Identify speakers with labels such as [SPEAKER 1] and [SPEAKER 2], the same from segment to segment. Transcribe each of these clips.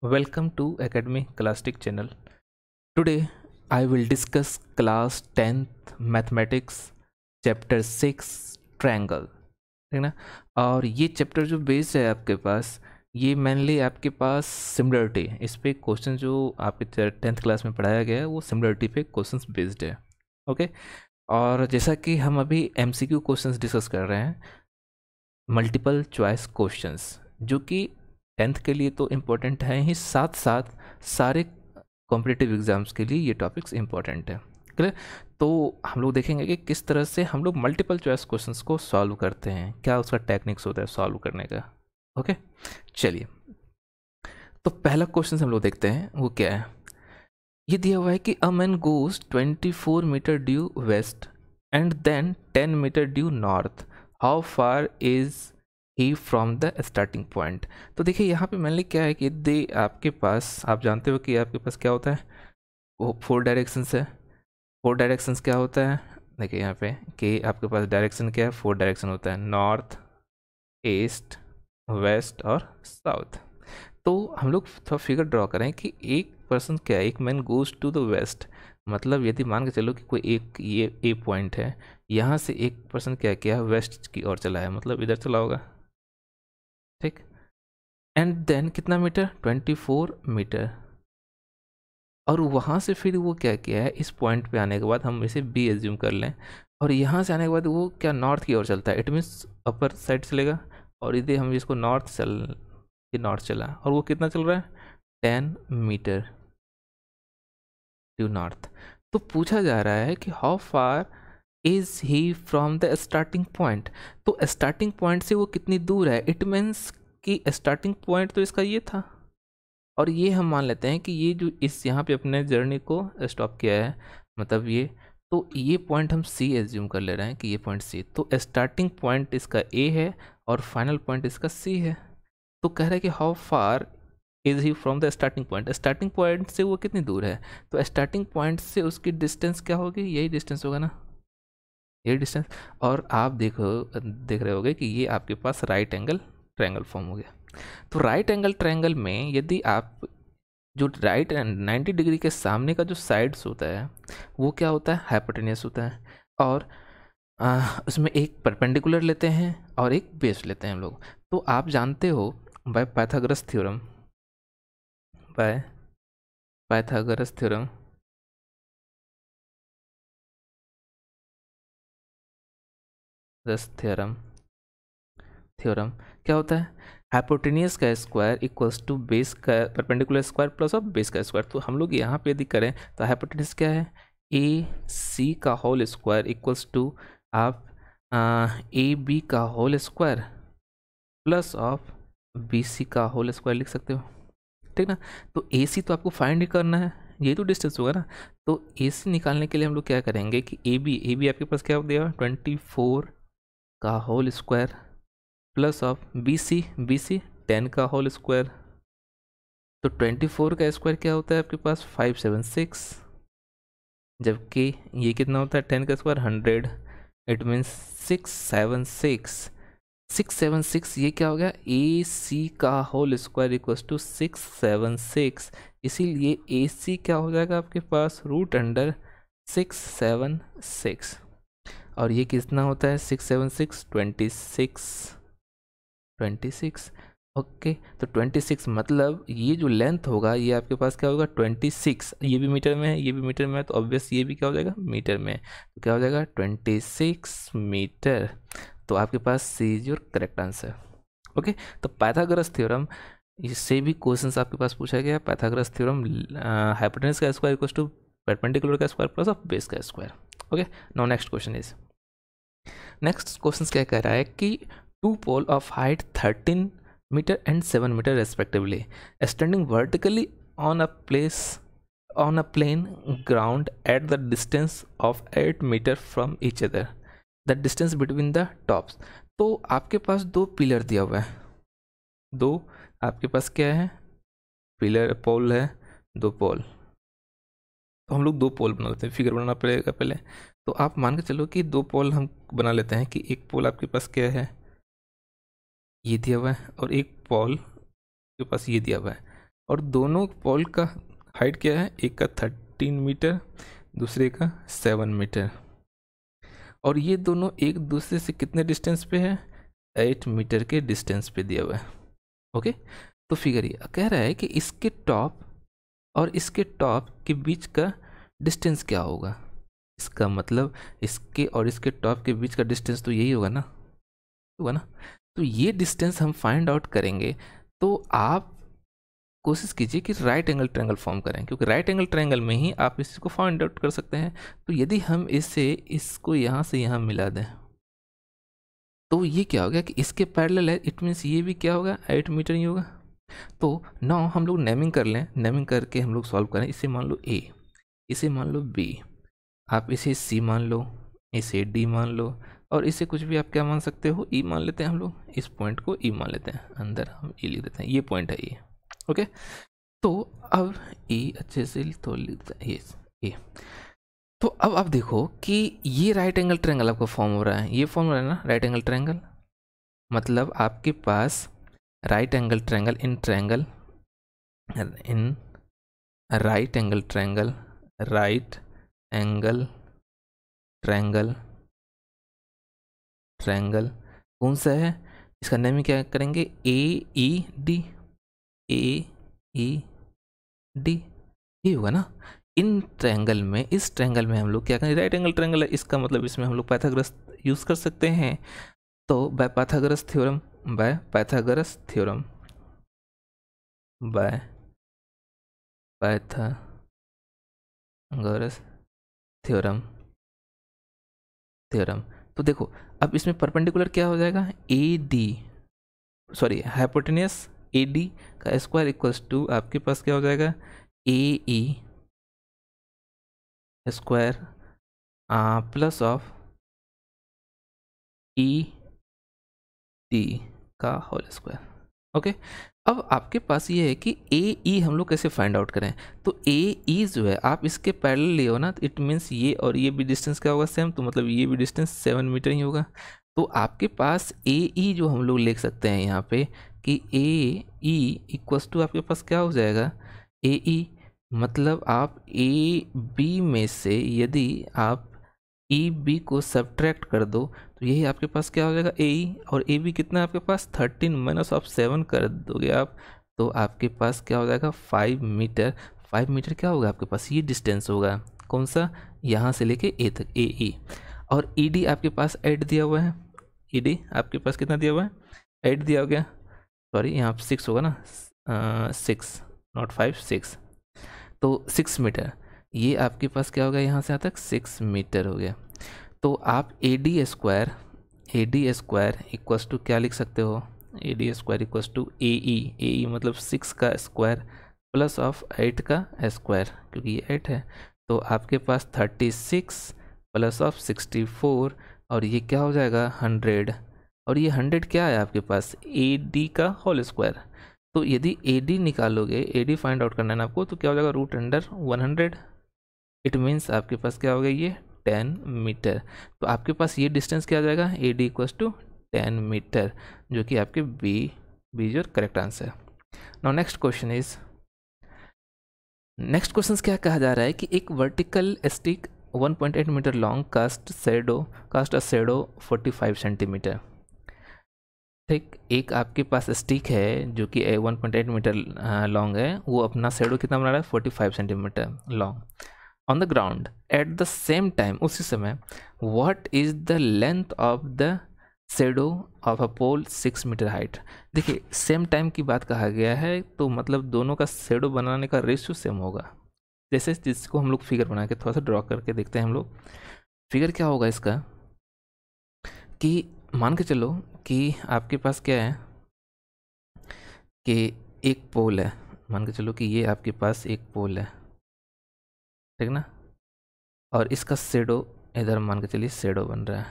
[SPEAKER 1] Welcome to Academy Classic channel. Today I will discuss class 10th Mathematics chapter 6 Triangle, ठीक ना। और ये chapter जो बेस्ड है आपके पास, ये मेनली आपके पास सिमिलरिटी, इस पे क्वेश्चन जो आपके 10th क्लास में पढ़ाया गया है वो सिमिलरिटी पे क्वेश्चंस बेस्ड है। ओके, और जैसा कि हम अभी MCQ क्वेश्चंस डिस्कस कर रहे हैं, मल्टीपल चॉइस क्वेश्चंस, जो कि 10th के लिए तो इम्पोर्टेंट है ही, साथ साथ सारे कॉम्पिटिटिव एग्जाम्स के लिए ये टॉपिक्स इम्पोर्टेंट है। क्लियर? तो हम लोग देखेंगे कि किस तरह से हम लोग मल्टीपल चॉइस क्वेश्चंस को सॉल्व करते हैं, क्या उसका टेक्निक्स होता है सॉल्व करने का। ओके, चलिए, तो पहला क्वेश्चन हम लोग देखते हैं वो क्या है। ये दिया हुआ है कि a man goes 24 metre due west and then 10 metre due north, how far is he from the starting point. तो देखिए यहाँ पे मेनली क्या है कि दे आपके पास, आप जानते हो कि आपके पास क्या होता है, वो 4 डायरेक्शंस है। 4 डायरेक्शंस क्या होता है, देखिए यहाँ पे कि आपके पास डायरेक्शन क्या है, 4 डायरेक्शन होता है, नॉर्थ, ईस्ट, वेस्ट और साउथ। तो हम लोग थोड़ा फिगर ड्रॉ करें कि एक पर्सन क्या है, एक man goes to the west, मतलब यदि मान के चलो कि कोई एक ये ए पॉइंट है, यहाँ से एक पर्सन क्या किया, वेस्ट की ओर चला है, मतलब इधर चला होगा, ठीक। एंड देन कितना मीटर, 24 मीटर, और वहाँ से फिर वो क्या किया है, इस पॉइंट पे आने के बाद हम इसे बी एज्यूम कर लें, और यहाँ से आने के बाद वो क्या नॉर्थ की ओर चलता है, इट मीन्स अपर साइड चलेगा, और यदि हम इसको नॉर्थ चला, और वो कितना चल रहा है, 10 मीटर टू नॉर्थ। तो पूछा जा रहा है कि how far is he from the starting point. तो स्टार्टिंग पॉइंट से वो कितनी दूर है, इट मीन्स कि स्टार्टिंग पॉइंट तो इसका ये था, और ये हम मान लेते हैं कि ये जो इस यहाँ पे अपने जर्नी को स्टॉप किया है, मतलब ये, तो ये पॉइंट हम सी एज्यूम कर ले रहे हैं कि ये पॉइंट सी, तो स्टार्टिंग पॉइंट इसका ए है और फाइनल पॉइंट इसका सी है। तो कह रहा है कि how far is he from the starting point, starting point से वो कितनी दूर है, तो स्टार्टिंग पॉइंट से उसकी डिस्टेंस क्या होगी, यही डिस्टेंस होगा ना, यही डिस्टेंस। और आप देख रहे होगे कि ये आपके पास राइट एंगल ट्रायंगल फॉर्म हो गया। तो राइट एंगल ट्रायंगल में यदि आप जो राइट एंड 90 डिग्री के सामने का जो साइड्स होता है वो क्या होता है, हाइपोटेन्यूस होता है, और उसमें एक परपेंडिकुलर लेते हैं और एक बेस लेते हैं हम लोग। तो आप जानते हो bye Pythagoras theorem, by Pythagoras theorem, theorem theorem क्या होता है, हाइपोटेनियस का स्क्वायर इक्वल्स टू बेस का perpendicular square plus of base का स्क्वायर। तो हम लोग यहाँ पे यदि करें तो हाइपोटेनियस क्या है, ए सी का होल स्क्वायर इक्वल्स टू आप ए बी का whole square plus of B C का होल स्क्वायर लिख सकते हो, ठीक ना। तो ए सी तो आपको फाइंड ही करना है, ये तो डिस्टेंस होगा ना। तो ए सी निकालने के लिए हम लोग क्या करेंगे कि ए बी आपके पास क्या हो गया, 24 का whole square plus of B C 10 का होल स्क्वायर। तो 24 का स्क्वायर क्या होता है आपके पास, 576, जबकि ये कितना होता है 10 का स्क्वायर 100, इट मीन्स 676। ये क्या हो गया, ए सी का होल स्क्वायर इक्वल्स टू 676, इसीलिए ए सी क्या हो जाएगा आपके पास, रूट अंडर 676, और ये कितना होता है 676, 26। ओके, तो 26 मतलब ये जो लेंथ होगा ये आपके पास क्या होगा 26, ये भी मीटर में है ये भी मीटर में है, तो ऑब्वियस ये भी क्या हो जाएगा मीटर में, तो क्या हो जाएगा 26 मीटर। तो आपके पास C is your correct answer. Okay, तो पाइथागोरस थ्योरम, इससे भी क्वेश्चंस आपके पास पूछा गया, पाइथागोरस थ्योरम, हाइपोटेन्यूस का स्क्वायर इक्वल्स टू परपेंडिकुलर का स्क्वायर प्लस ऑफ बेस का square. Okay, now next question is, next question क्या कह रहा है कि two pole of height 13 meter and 7 meter respectively, standing vertically on a plain ground at the distance of 8 meter from each other, the distance between the tops। तो आपके पास दो pillar दिया हुआ है, दो आपके पास क्या है, पिलर पोल है, दो पोल, तो हम लोग दो पोल बना लेते हैं, फिगर बनाना पड़ेगा पहले। तो आप मान के चलो कि दो पोल हम बना लेते हैं कि एक पोल आपके पास क्या है, ये दिया हुआ है, और एक पोल के पास ये दिया हुआ है। और दोनों पोल का हाइट क्या है, एक का 13 मीटर, दूसरे का 7 मीटर, और ये दोनों एक दूसरे से कितने डिस्टेंस पे है, 8 मीटर के डिस्टेंस पे दिया हुआ है। ओके, तो फिगर ये कह रहा है कि इसके टॉप और इसके टॉप के बीच का डिस्टेंस क्या होगा। इसका मतलब इसके और इसके टॉप के बीच का डिस्टेंस तो यही होगा ना, तो ये डिस्टेंस हम फाइंड आउट करेंगे। तो आप कोशिश कीजिए कि राइट एंगल ट्रायंगल फॉर्म करें, क्योंकि राइट एंगल ट्रायंगल में ही आप इसको फाइंड आउट कर सकते हैं। तो यदि हम इसको यहाँ से यहाँ मिला दें तो ये क्या हो गया कि इसके पैरेलल है, इट मीन्स ये भी क्या होगा, 8 मीटर ही होगा। तो नाउ हम लोग नेमिंग कर लें, नेमिंग करके हम लोग सॉल्व करें। इसे मान लो ए, इसे मान लो बी, आप इसे सी मान लो, इसे डी मान लो, और इसे कुछ भी आप क्या मान सकते हो, ई मान लेते हैं हम लोग। इस पॉइंट को ई मान लेते हैं, अंदर हम ई लिख देते हैं, ये पॉइंट है ये। ओके, तो अब ई अच्छे से तो लिख देते हैं ये। तो अब आप देखो कि ये राइट एंगल ट्रायंगल आपको फॉर्म हो रहा है, ये फॉर्म हो रहा है ना राइट एंगल ट्रायंगल। मतलब आपके पास right angle triangle in right angle triangle, right angle triangle, triangle कौन सा है, इसका नेम क्या करेंगे, ए ई डी, ए ई डी, ये होगा ना। इन ट्रायंगल में, इस ट्रायंगल में हम लोग क्या करें, राइट एंगल ट्रायंगल है, इसका मतलब इसमें हम लोग पाइथागोरस यूज कर सकते हैं। तो by Pythagoras theorem, by Pythagoras theorem, by Pythagoras theorem, तो देखो अब इसमें परपेंडिकुलर क्या हो जाएगा, A D, sorry hypotenuse A D का स्क्वायर इक्वल्स टू आपके पास क्या हो जाएगा, A E square plus of E T का होल स्क्वायर। ओके, अब आपके पास ये है कि ए ई हम लोग कैसे फाइंड आउट करें। तो ए ई जो है आप इसके पैरेलल ले हो ना, तो इट मीन्स ये और ये भी डिस्टेंस क्या होगा, सेम, तो मतलब ये भी डिस्टेंस 7 मीटर ही होगा। तो आपके पास ए ई जो हम लोग लिख सकते हैं यहाँ पे कि ए ई इक्वल्स टू आपके पास क्या हो जाएगा, ए ई मतलब आप ए बी में से यदि आप ई बी को सब्ट्रैक्ट कर दो तो यही आपके पास क्या हो जाएगा, ए ई, और ए बी कितना है आपके पास 13 माइनस ऑफ 7 कर दोगे आप, तो आपके पास क्या हो जाएगा 5 मीटर। 5 मीटर क्या होगा आपके पास, ये डिस्टेंस होगा कौन सा, यहाँ से लेके ए तक, ए ई। और ई डी आपके पास 8 दिया हुआ है, ई डी आपके पास कितना दिया हुआ है, 8 दिया हो गया, सॉरी यहाँ 6 होगा ना, 6 नॉट 5, 6, तो 6 मीटर, ये आपके पास क्या होगा, यहाँ से यहाँ तक 6 मीटर हो गया। तो आप A D square equals to क्या लिख सकते हो, A D square equals to A E मतलब 6 का स्क्वायर प्लस ऑफ 8 का स्क्वायर, क्योंकि ये 8 है, तो आपके पास 36 प्लस ऑफ 64, और ये क्या हो जाएगा 100, और ये 100 क्या है आपके पास, ए डी का होल स्क्वायर। तो यदि ए डी निकालोगे, ए डी फाइंड आउट करना है आपको, तो क्या हो जाएगा रूट अंडर 100, इट मीन्स आपके पास क्या हो गया, ये 10 मीटर। तो आपके पास ये डिस्टेंस क्या आ जाएगा, A D equals to 10 metre, जो कि आपके B is your correct answer. Now next question क्या कहा जा रहा है कि एक vertical stick 1.8 metre long cast a shadow 45 centimetre. ठीक, एक आपके पास स्टिक है जो कि 1.8 मीटर लॉन्ग है, वो अपना शैडो कितना बना रहा है, 45 centimetre long on the ground at the same time, उसी समय what is the length of the shadow of a pole 6 metre height. देखिए सेम टाइम की बात कहा गया है, तो मतलब दोनों का शैडो बनाने का रेशियो सेम होगा। जैसे जिसको हम लोग फिगर बना के थोड़ा सा ड्रॉ करके देखते हैं हम लोग, फिगर क्या होगा इसका कि मान के चलो कि आपके पास क्या है कि एक पोल है, मान के चलो कि ये आपके पास एक पोल है, ठीक ना, और इसका शैडो इधर मान के चलिए शैडो बन रहा है,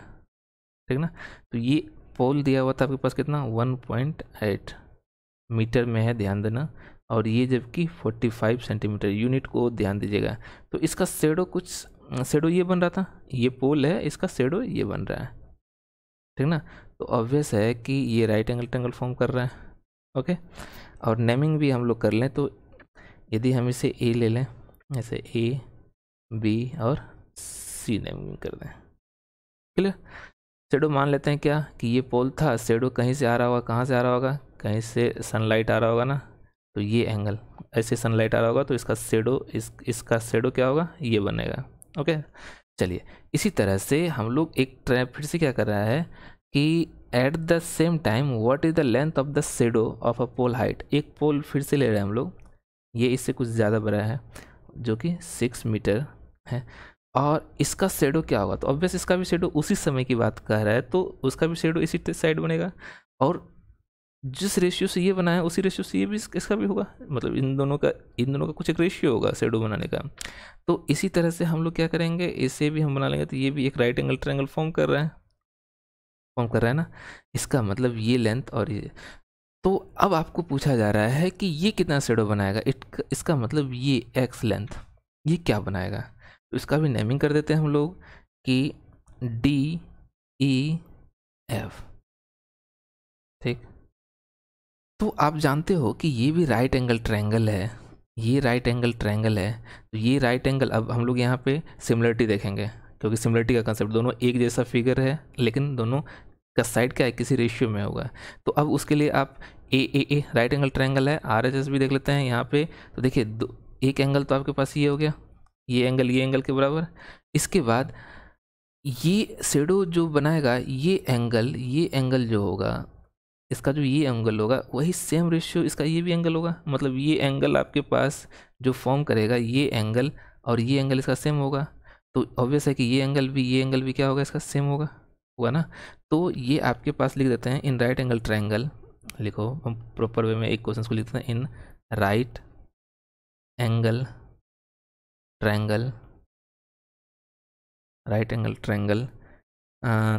[SPEAKER 1] ठीक ना। तो ये पोल दिया हुआ था आपके पास कितना 1.8 मीटर में है, ध्यान देना, और ये जबकि 45 सेंटीमीटर, यूनिट को ध्यान दीजिएगा। तो इसका शैडो ये बन रहा था, ये पोल है, इसका शैडो ये बन रहा है, ठीक ना। तो ऑब्वियस है कि ये राइट एंगल ट्रायंगल फॉर्म कर रहा है। ओके, और नेमिंग भी हम लोग कर लें, तो यदि हम इसे ए ले लें, ऐसे ए बी और सी नेमिंग कर दें, क्लियर। शेडो मान लेते हैं क्या कि ये पोल था, शेडो कहीं से आ रहा होगा, कहाँ से आ रहा होगा, कहीं से सनलाइट आ रहा होगा ना, तो ये एंगल ऐसे सनलाइट आ रहा होगा तो इसका शेडो इसका शेडो क्या होगा, ये बनेगा। ओके, चलिए इसी तरह से हम लोग एक ट्रैप फिर से क्या कर रहा है कि at the same time what is the length of the shadow of a pole height. एक पोल फिर से ले रहे हैं हम लोग, ये इससे कुछ ज़्यादा बड़ा है जो कि 6 मीटर है, और इसका शेडो क्या होगा, तो ऑब्वियस इसका भी शेडो उसी समय की बात कर रहा है तो उसका भी शेडो इसी साइड बनेगा, और जिस रेशियो से ये बना है उसी रेशियो से ये भी इसका भी होगा, मतलब इन दोनों का कुछ एक रेशियो होगा शेडो बनाने का। तो इसी तरह से हम लोग क्या करेंगे, इसे भी हम बना लेंगे, तो ये भी एक राइट एंगल ट्रायंगल फॉर्म कर रहा है ना। इसका मतलब ये लेंथ और ये, तो अब आपको पूछा जा रहा है कि ये कितना शेडो बनाएगा, इसका मतलब ये एक्स लेंथ ये क्या बनाएगा, तो इसका भी नेमिंग कर देते हैं हम लोग कि डी ई एफ, ठीक। तो आप जानते हो कि ये भी राइट एंगल ट्रायंगल है, ये राइट एंगल ट्रायंगल है, तो ये राइट एंगल, अब हम लोग यहाँ पे सिमिलरिटी देखेंगे क्योंकि सिमिलरिटी का कंसेप्ट, दोनों एक जैसा फिगर है लेकिन दोनों का साइड क्या है, किसी रेशियो में होगा। तो अब उसके लिए आप ए राइट एंगल ट्रायंगल है, आर एच एस भी देख लेते हैं यहाँ पे। तो देखिए एक एंगल तो आपके पास ये हो गया, ये एंगल के बराबर। इसके बाद ये शेडो जो बनाएगा ये एंगल जो होगा, इसका जो ये एंगल होगा वही सेम रेशियो इसका ये भी एंगल होगा, मतलब ये एंगल आपके पास जो फॉर्म करेगा ये एंगल और ये एंगल इसका सेम होगा। तो ऑब्वियस है कि ये एंगल भी क्या होगा, इसका सेम होगा ना। तो ये आपके पास लिख देते हैं इन राइट एंगल ट्रायंगल, लिखो हम प्रॉपर वे में एक क्वेश्चन को लिखते हैं, in right angle triangle, right angle triangle,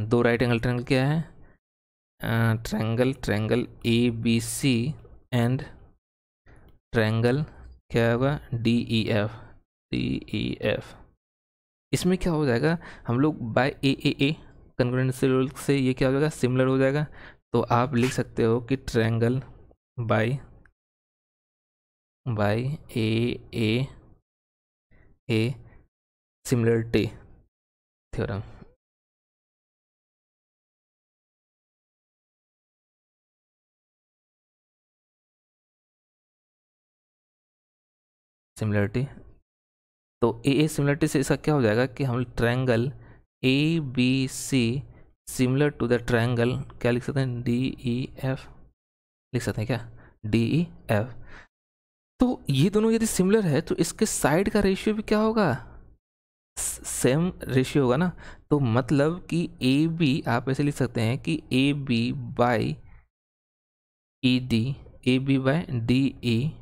[SPEAKER 1] दो राइट एंगल ट्रायंगल क्या है, triangle A B C and triangle क्या होगा, डी ई एफ। इसमें क्या हो जाएगा, हम लोग बाय ए कन्वर्जेंस रूल से ये क्या हो जाएगा, सिमिलर हो जाएगा। तो आप लिख सकते हो कि triangle by A similarity theorem. Similarity, तो ए सिमिलरिटी से इसका क्या हो जाएगा कि हम triangle A B C similar to the triangle क्या लिख सकते हैं, डी ई एफ लिख सकते हैं क्या, डी ई एफ। तो ये दोनों यदि सिमिलर है तो इसके साइड का रेशियो भी क्या होगा, सेम रेशियो होगा ना। तो मतलब कि ए बी आप ऐसे लिख सकते हैं कि A B by E D, A B by D E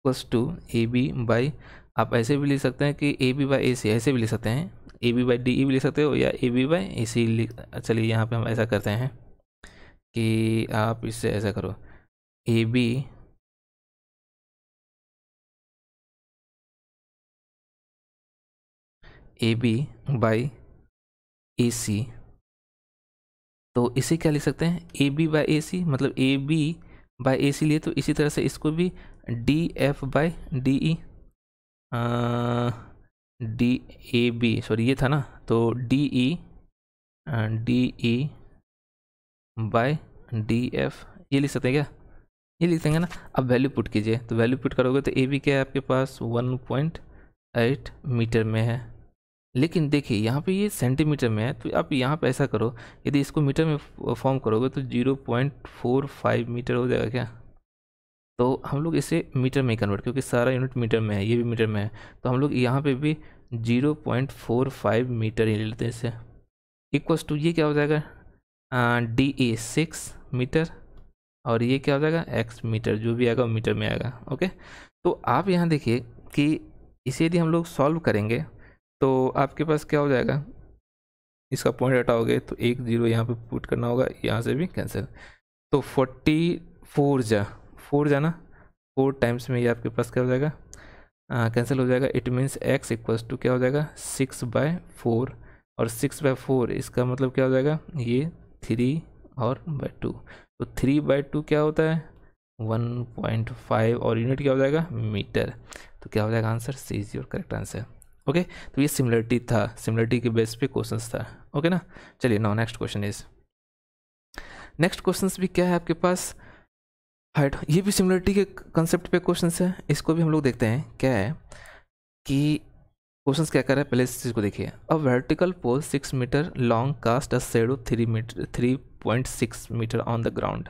[SPEAKER 1] equals to A B by, आप ऐसे भी लिख सकते हैं कि ए बी बाई ए सी, ऐसे भी लिख सकते हैं, A B by D E भी लिख सकते हो या ए बी बाई ए सी लिख। चलिए यहाँ पे हम ऐसा करते हैं कि आप इससे ऐसा करो, ए बी बाई ए सी, तो इसे क्या लिख सकते हैं, ए बी बाई ए सी, मतलब ए बी बाई ए सी लिए तो इसी तरह से इसको भी D F by D E, D A B sorry ये था ना, तो D E by D F ये लिख सकते हैं क्या, ये लिख देंगे ना। अब वैल्यू पुट कीजिए, तो वैल्यू पुट करोगे तो ए बी क्या है आपके पास 1.8 मीटर में है, लेकिन देखिए यहाँ पे ये सेंटीमीटर में है, तो आप यहाँ पे ऐसा करो, यदि इसको मीटर में फॉर्म करोगे तो 0.45 मीटर हो जाएगा क्या। तो हम लोग इसे मीटर में ही कन्वर्ट, क्योंकि सारा यूनिट मीटर में है, ये भी मीटर में है, तो हम लोग यहाँ पे भी 0.45 मीटर ही लेते हैं इसे, इक्वल्स टू ये क्या हो जाएगा, डी ए 6 मीटर और ये क्या हो जाएगा एक्स मीटर, जो भी आएगा वो मीटर में आएगा। ओके, तो आप यहाँ देखिए कि इसे यदि हम लोग सॉल्व करेंगे तो आपके पास क्या हो जाएगा, इसका पॉइंट हटाओगे तो 1 0 यहाँ पे पुट करना होगा, यहाँ से भी कैंसिल, तो 4 जा ना, 4 टाइम्स में ये आपके पास क्या हो जाएगा, कैंसिल हो जाएगा। It means x equals to क्या हो जाएगा 6/4, और 6/4 इसका मतलब क्या हो जाएगा, ये 3 और बाई 2, तो 3/2 क्या होता है 1.5 और यूनिट क्या हो जाएगा, मीटर। तो क्या हो जाएगा answer, C is your correct answer. Okay, तो ये सिमिलरिटी था, सिमिलरिटी के बेस पे क्वेश्चंस था। ओके ना, चलिए now next question is, next questions भी क्या है आपके पास, हाइट, ये भी सिमिलरिटी के कंसेप्ट पे क्वेश्चंस है। इसको भी हम लोग देखते हैं क्या है कि क्वेश्चंस क्या कर रहा है, पहले इस चीज़ को देखिए। A vertical pole 6 metre long cast a shadow 3.6 metre on the ground.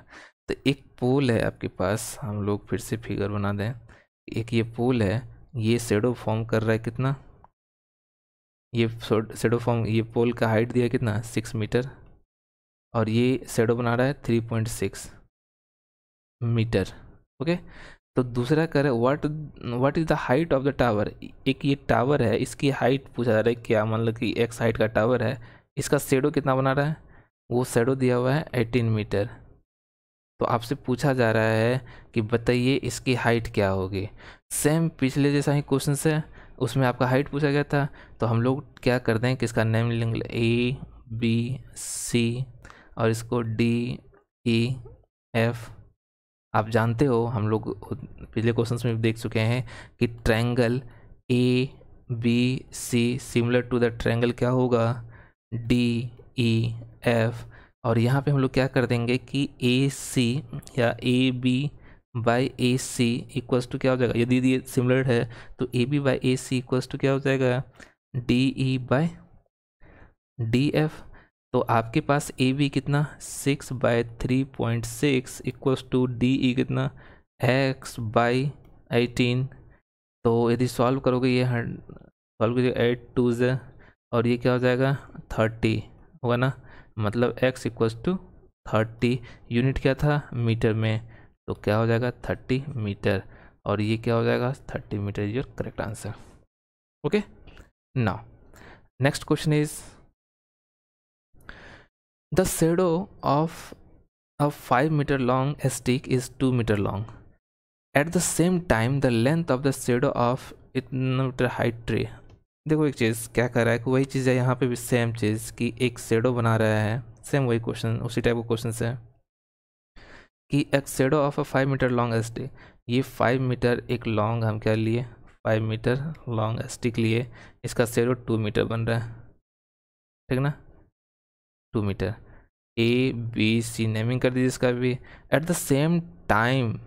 [SPEAKER 1] तो एक पोल है आपके पास, हम लोग फिर से फिगर बना दें, एक ये पोल है, ये शेडो फॉर्म कर रहा है कितना, ये शेडो फॉर्म, ये पोल का हाइट दिया कितना 6 मीटर, और ये शेडो बना रहा है 3.6 मीटर। ओके, तो दूसरा कर what is the height of the tower. एक ये टावर है, इसकी हाइट पूछा जा रहा है क्या, मतलब कि एक्स हाइट का टावर है, इसका शेडो कितना बना रहा है, वो शेडो दिया हुआ है 18 मीटर। तो आपसे पूछा जा रहा है कि बताइए इसकी हाइट क्या होगी। सेम पिछले जैसा ही क्वेश्चन है, उसमें आपका हाइट पूछा गया था, तो हम लोग क्या करते हैं कि इसका नेम लेंगे ABC और इसको DEF। आप जानते हो, हम लोग पिछले क्वेश्चंस में भी देख चुके हैं कि triangle ABC similar to the triangle क्या होगा, DEF। और यहाँ पे हम लोग क्या कर देंगे कि AC या AB by AC equals to क्या हो जाएगा, यदि ये सिमिलर है तो AB by AC equals to क्या हो जाएगा, DE बाई DF। तो आपके पास ए बी कितना 6/3.6 इक्वल्स टू डी ई कितना x/18। तो यदि सॉल्व करोगे, ये सॉल्व कीजिए 8 2 और ये क्या हो जाएगा 30 होगा ना, मतलब x इक्वल्स टू 30, यूनिट क्या था मीटर में, तो क्या हो जाएगा 30 मीटर, और ये क्या हो जाएगा 30 metre is your correct answer. Okay, now next question is, the shadow of a 5 meter long stick is 2 meter long. At the same time, the length of the shadow of इतना metre height tree. देखो एक चीज़ क्या कर रहा है कि वही चीज़ है यहाँ पे भी, सेम चीज़ कि एक शेडो बना रहा है, सेम वही क्वेश्चन, उसी टाइप का क्वेश्चन है कि एक shadow of a 5 metre long stick. ये 5 मीटर एक लॉन्ग हम क्या लिए, 5 मीटर लॉन्ग स्टिक लिए, इसका शेडो 2 मीटर बन रहा है, ठीक ना, 2 मीटर। ABC नेमिंग कर दीजिए इसका भी। Eight the same time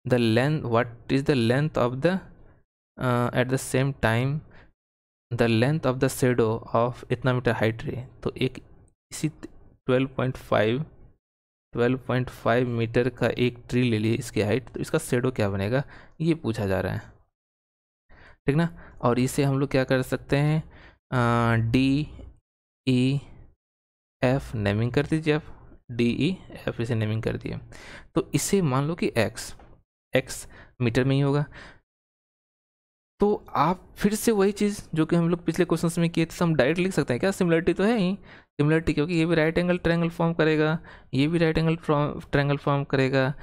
[SPEAKER 1] the length, what is the length of the, eight the same time the length of the shadow of इतना मीटर हाइट रे। तो एक इसी 12.5 मीटर का एक ट्री ले लिए इसकी हाइट, तो इसका शेडो क्या बनेगा, ये पूछा जा रहा है, ठीक ना। और इसे हम लोग क्या कर सकते हैं, DEF नेमिंग कर दीजिए आप, DEF इसे नेमिंग कर दिए। तो इसे मान लो कि x मीटर में ही होगा। तो आप फिर से वही चीज़ जो कि हम लोग पिछले क्वेश्चंस में किए थे, हम डायरेक्ट लिख सकते हैं क्या, सिमिलरिटी तो है ही, सिमिलरिटी, क्योंकि ये भी राइट एंगल ट्रायंगल फॉर्म करेगा, ये भी राइट एंगल ट्रायंगल फॉर्म करेगा।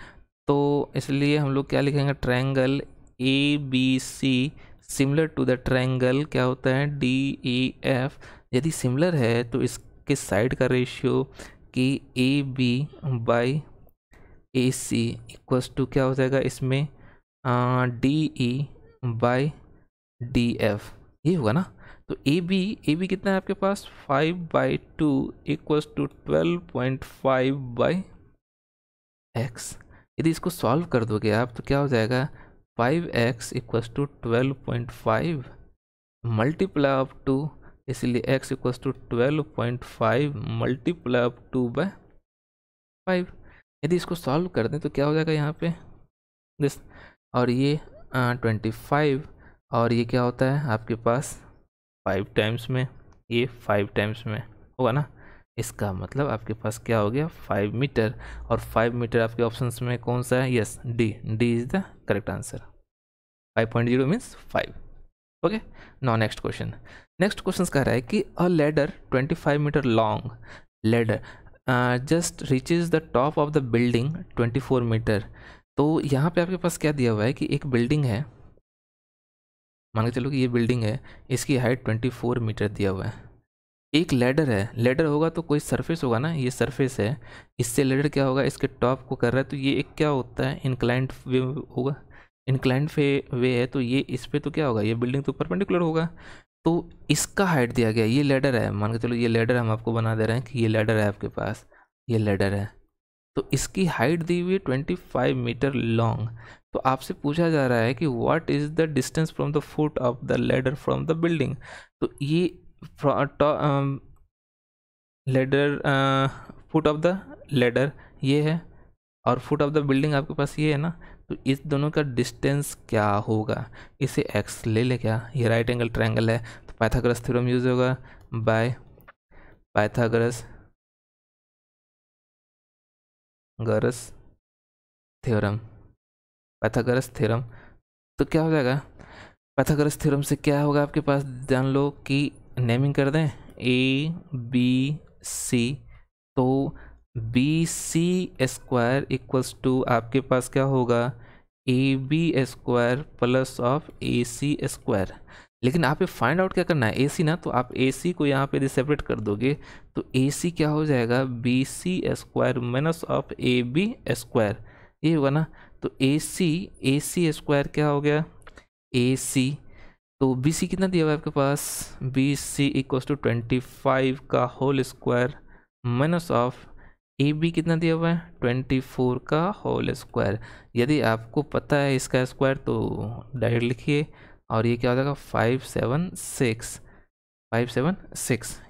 [SPEAKER 1] तो इसलिए हम लोग क्या लिखेंगे, triangle ABC similar to the triangle क्या होता है DEF। यदि सिमिलर है तो इसके साइड का रेशियो कि AB/AC इक्वल्स टू क्या हो जाएगा इसमें DE/DF, ये होगा ना। तो AB कितना है आपके पास 5/2 इक्वल्स टू 12.5/x। यदि इसको सॉल्व कर दोगे आप तो क्या हो जाएगा 5x equals to 12.5 multiply up to, इसलिए x equals to 12.5 multiply up to by 5। यदि इसको सॉल्व कर दें तो क्या हो जाएगा यहाँ पे दिस, और ये 25, और ये क्या होता है आपके पास 5 टाइम्स में, ये 5 टाइम्स में होगा ना। इसका मतलब आपके पास क्या हो गया 5 मीटर, और 5 मीटर आपके ऑप्शंस में कौन सा है, yes D is the correct answer. 5.0 means 5। Okay, now next question, next question कह रहा है कि a ladder 25 metre long ladder just reaches the top of the building 24 metre. तो यहाँ पे आपके पास क्या दिया हुआ है कि एक बिल्डिंग है, मान के चलो कि ये बिल्डिंग है, इसकी हाइट 24 मीटर दिया हुआ है। एक लेडर है, लेडर होगा तो कोई सरफेस होगा ना, ये सरफेस है, इससे लेडर क्या होगा, इसके टॉप को कर रहा है, तो ये एक क्या होता है, इंक्लाइंड वे होगा, इंक्लाइंड वे है, तो ये इस पे तो क्या होगा, ये बिल्डिंग तो परपेंडिकुलर होगा। तो इसका हाइट दिया गया, ये लेडर है, मान के चलो ये लेडर हम आपको बना दे रहे हैं कि ये लेडर है आपके पास, ये लेडर है, तो इसकी हाइट दी हुई है 25 मीटर लॉन्ग। तो आपसे पूछा जा रहा है कि what is the distance from the foot of the ladder from the building. तो ये ladder, foot of the ladder ये है, और फुट ऑफ द बिल्डिंग आपके पास ये है ना, तो इस दोनों का डिस्टेंस क्या होगा, इसे x ले ले, क्या ये राइट एंगल ट्रायंगल है, तो पाइथागोरस थ्योरम यूज होगा, bye Pythagoras theorem, Pythagoras theorem. तो क्या हो जाएगा, पाइथागोरस थ्योरम से क्या होगा आपके पास, जान लो कि नेमिंग कर दें ए बी सी, तो B C square equals to आपके पास क्या होगा, A B square plus of A C square. लेकिन आप ये फाइंड आउट क्या करना है, ए सी ना, तो आप ए सी को यहाँ पे सेपरेट कर दोगे, तो ए सी क्या हो जाएगा, B C square minus of A B square, ये होगा ना। तो ए सी स्क्वायर क्या हो गया, ए सी, तो बी सी कितना दिया हुआ है आपके पास, बी सी इक्वल्स टू 25 का whole square minus of A B कितना दिया हुआ है, 24 का होल स्क्वायर। यदि आपको पता है इसका स्क्वायर तो डायरेक्ट लिखिए, और ये क्या हो जाएगा 576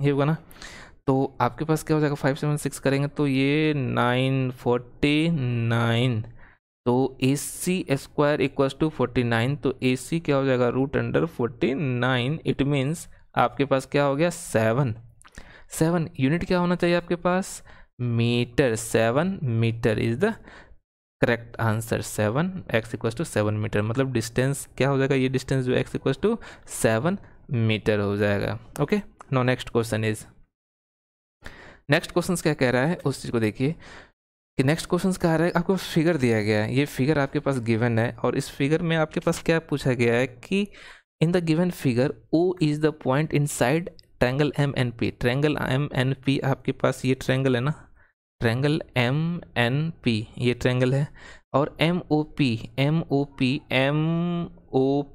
[SPEAKER 1] ये होगा ना। तो आपके पास क्या हो जाएगा, 576 करेंगे तो ये 949, तो A C square equals to 49, तो ए सी क्या हो जाएगा, रूट अंडर 49, इट मीन्स आपके पास क्या हो गया, 7 यूनिट क्या होना चाहिए आपके पास, metre, 7 metre is the correct answer, 7x equals to 7 metre, मतलब डिस्टेंस क्या हो जाएगा, ये डिस्टेंस जो x इक्वल्स टू 7 मीटर हो जाएगा। Okay, now next question is, next question क्या कह रहा है उस चीज़ को देखिए कि नेक्स्ट क्वेश्चन कह रहा है, आपको फिगर दिया गया है, ये फिगर आपके पास गिवन है, और इस फिगर में आपके पास क्या पूछा गया है कि in the given figure O is the point inside triangle MNP, triangle MNP आपके पास ये ट्रायंगल है ना, ट्रायंगल MNP ये ट्रायंगल है, और MOP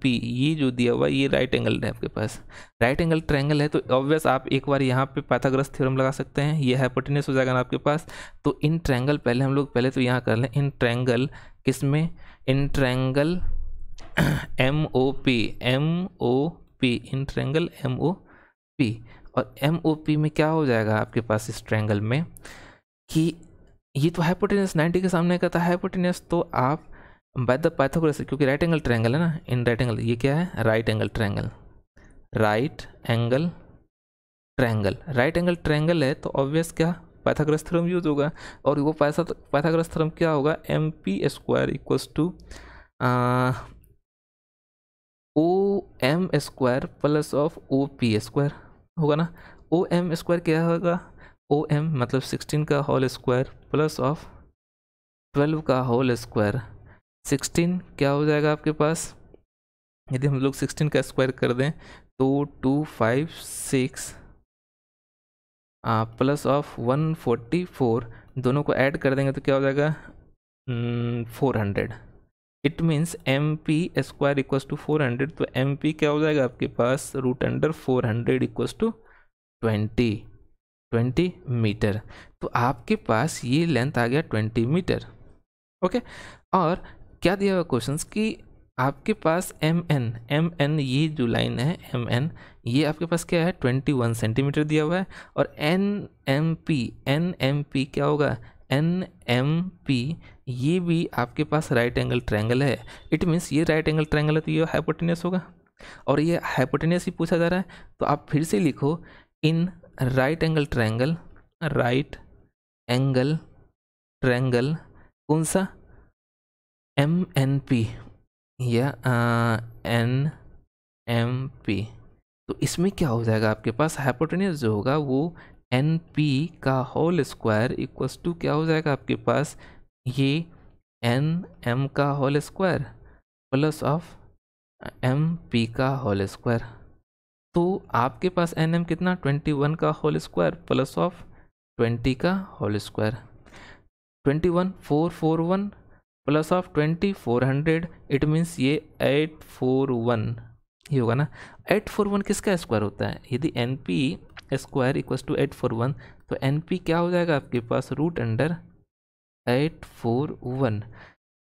[SPEAKER 1] ये जो दिया हुआ ये राइट एंगल है आपके पास, राइट एंगल ट्रायंगल है, तो ऑब्वियस आप एक बार यहाँ पे पाइथागोरस थ्योरम लगा सकते हैं, ये हाइपोटेन्यूस हो जाएगा ना आपके पास। तो इन ट्रायंगल पहले हम लोग पहले तो यहाँ कर लें, इन ट्रायंगल किसमें, in triangle MOP in triangle MOP, और MOP में क्या हो जाएगा आपके पास इस ट्रायंगल में कि ये तो हाइपोटेन्यूस 90 के सामने का था हाइपोटेन्यूस, तो आप बाय द पाइथागोरस, क्योंकि राइट एंगल ट्रायंगल है ना, इन राइट एंगल ये क्या है, right angle triangle, right angle triangle है, तो ऑब्वियस क्या पाइथागोरस थ्योरम यूज होगा, और वो पाइथागोरस थ्योरम क्या होगा, MP square equals to OM square plus of OP square होगा ना। OM स्क्वायर क्या होगा, OM मतलब 16 का होल स्क्वायर प्लस ऑफ 12 का होल स्क्वायर, 16 क्या हो जाएगा आपके पास, यदि हम लोग 16 का स्क्वायर कर दें तो 256 प्लस ऑफ 144, दोनों को ऐड कर देंगे तो क्या हो जाएगा 400, it means MP square equals to 400, तो MP क्या हो जाएगा आपके पास, root under 400 equals to 20 metre. तो आपके पास ये लेंथ आ गया 20 मीटर। ओके, और क्या दिया हुआ क्वेश्चन कि आपके पास MN ये जो लाइन है MN, ये आपके पास क्या है 21 सेंटीमीटर दिया हुआ है, और NMP क्या होगा, NMP ये भी आपके पास राइट एंगल ट्रायंगल है, इट मीन्स ये राइट एंगल ट्रायंगल है, तो ये हाइपोटेन्यूस होगा, और ये हाइपोटेन्यूस ही पूछा जा रहा है, तो आप फिर से लिखो इन राइट एंगल ट्रायंगल कौन सा, MNP या NMP, तो इसमें क्या हो जाएगा आपके पास, हाइपोटेन्यूस जो होगा वो NP का होल स्क्वायर इक्वल्स टू क्या हो जाएगा आपके पास, ये NM का whole square plus of MP का होल स्क्वायर, तो आपके पास एन एम कितना 21 का होल स्क्वायर प्लस ऑफ 20 का whole square, 21 441 plus of 20 400, it means ये 841 ये होगा ना। 841 किसका स्क्वायर होता है? यदि N P square equal to 841 तो एन पी क्या हो जाएगा आपके पास? रूट अंडर 841,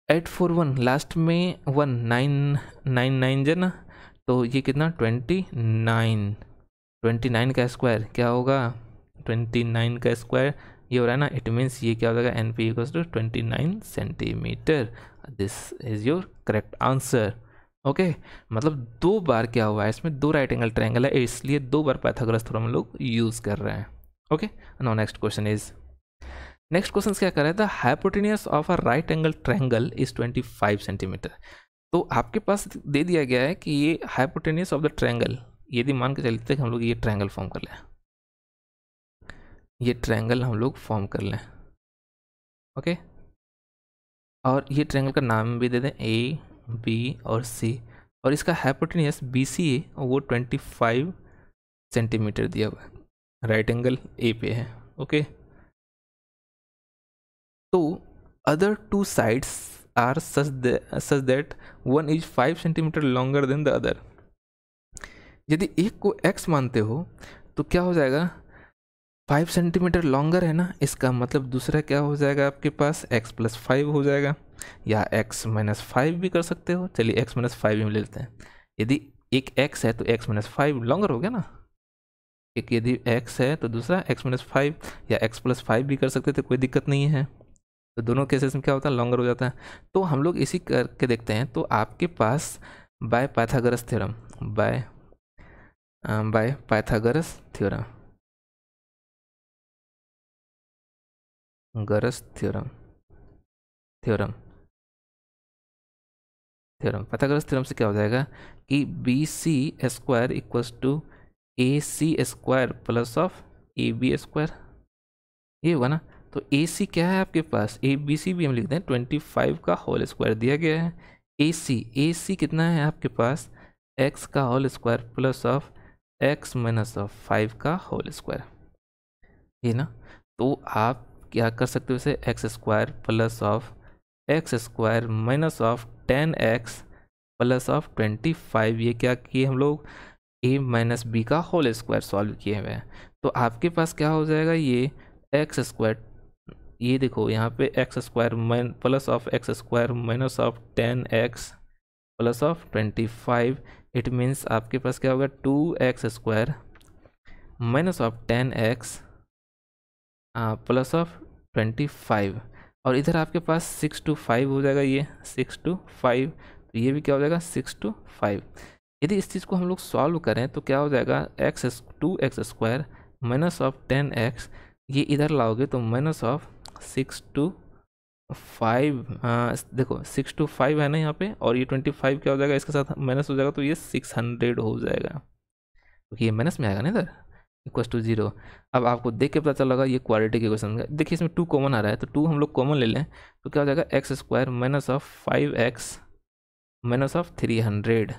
[SPEAKER 1] 841 लास्ट में 1999 जो ना, तो ये कितना 29, 29 का स्क्वायर क्या होगा? 29 का स्क्वायर ये हो रहा है ना, इट मीन्स ये क्या हो जाएगा? N P equals to 29 centimetre. This is your correct answer. Okay, मतलब दो बार क्या हुआ है इसमें, दो राइट एंगल ट्रायंगल है इसलिए दो बार पाइथागोरस थ्योरम हम लोग यूज कर रहे हैं। Okay, now next question is, next question क्या कर रहा है? The hypotenuse of a right angle triangle is 25 centimetre. तो आपके पास दे दिया गया है कि ये हाइपोटेन्यूज ऑफ द ट्रायंगल, यदि मान के चलते हैं हम लोग ये ट्रायंगल फॉर्म कर लें, ये ट्रायंगल हम लोग फॉर्म कर लें। ओके, और ये ट्रायंगल का नाम भी दे दें ए बी और सी, और इसका हाइपोटेन्यूज बी सी है वो 25 सेंटीमीटर दिया हुआ है, राइट एंगल ए पे है। ओके, तो other two sides are such that one is 5 centimetre longer than the other. यदि एक को x मानते हो तो क्या हो जाएगा? 5 सेंटीमीटर लॉन्गर है ना, इसका मतलब दूसरा क्या हो जाएगा आपके पास? x प्लस 5 हो जाएगा, या x माइनस 5 भी कर सकते हो। चलिए x माइनस 5 ही ले लेते हैं। यदि एक x है तो x माइनस 5 लॉन्गर हो गया ना, एक यदि x है तो दूसरा x माइनस 5 या x प्लस 5 भी कर सकते थे, कोई दिक्कत नहीं है। तो दोनों केसेस में क्या होता है? लॉन्गर हो जाता है। तो हम लोग इसी करके देखते हैं। तो आपके पास by Pythagoras theorem, by Pythagoras theorem, गरस थ्योरम, पाइथागोरस थ्योरम से क्या हो जाएगा कि B C square equals to A C square plus of A B square, ये होगा ना। तो ए सी क्या है आपके पास? ए बी सी भी हम लिखते हैं 25 का होल स्क्वायर दिया गया है। ए सी कितना है आपके पास? एक्स का whole square plus of X minus of 5 का होल स्क्वायर, ये ना। तो आप क्या कर सकते हो इसे? X square plus of x square minus of 10x plus of 25, ये क्या किए हम लोग? ए माइनस बी का होल स्क्वायर सॉल्व किए हुए हैं। तो आपके पास क्या हो जाएगा? ये एक्स स्क्वायर, ये देखो यहाँ पे x square plus of x square minus of 10x plus of 25, it means आपके पास क्या होगा? 2x square minus of 10x plus of 25, और इधर आपके पास 6 to 5 हो जाएगा, ये 6 to 5, तो ये भी क्या हो जाएगा? 6 to 5। यदि इस चीज़ को हम लोग सॉल्व करें तो क्या हो जाएगा? 2x square minus of 10x, ये इधर लाओगे तो माइनस ऑफ 6 to 5, देखो 6 to 5 है ना यहाँ पे, और ये 25 क्या हो जाएगा? इसके साथ माइनस हो जाएगा तो ये 600 हो जाएगा, क्योंकि ये माइनस में आएगा ना इधर, इक्वस टू 0। अब आपको देख के पता चलेगा ये क्वाड्रेटिक इक्वेशन है। देखिए इसमें 2 कॉमन आ रहा है, तो 2 हम लोग कॉमन ले लें तो क्या हो जाएगा? X square minus of 5x minus of 300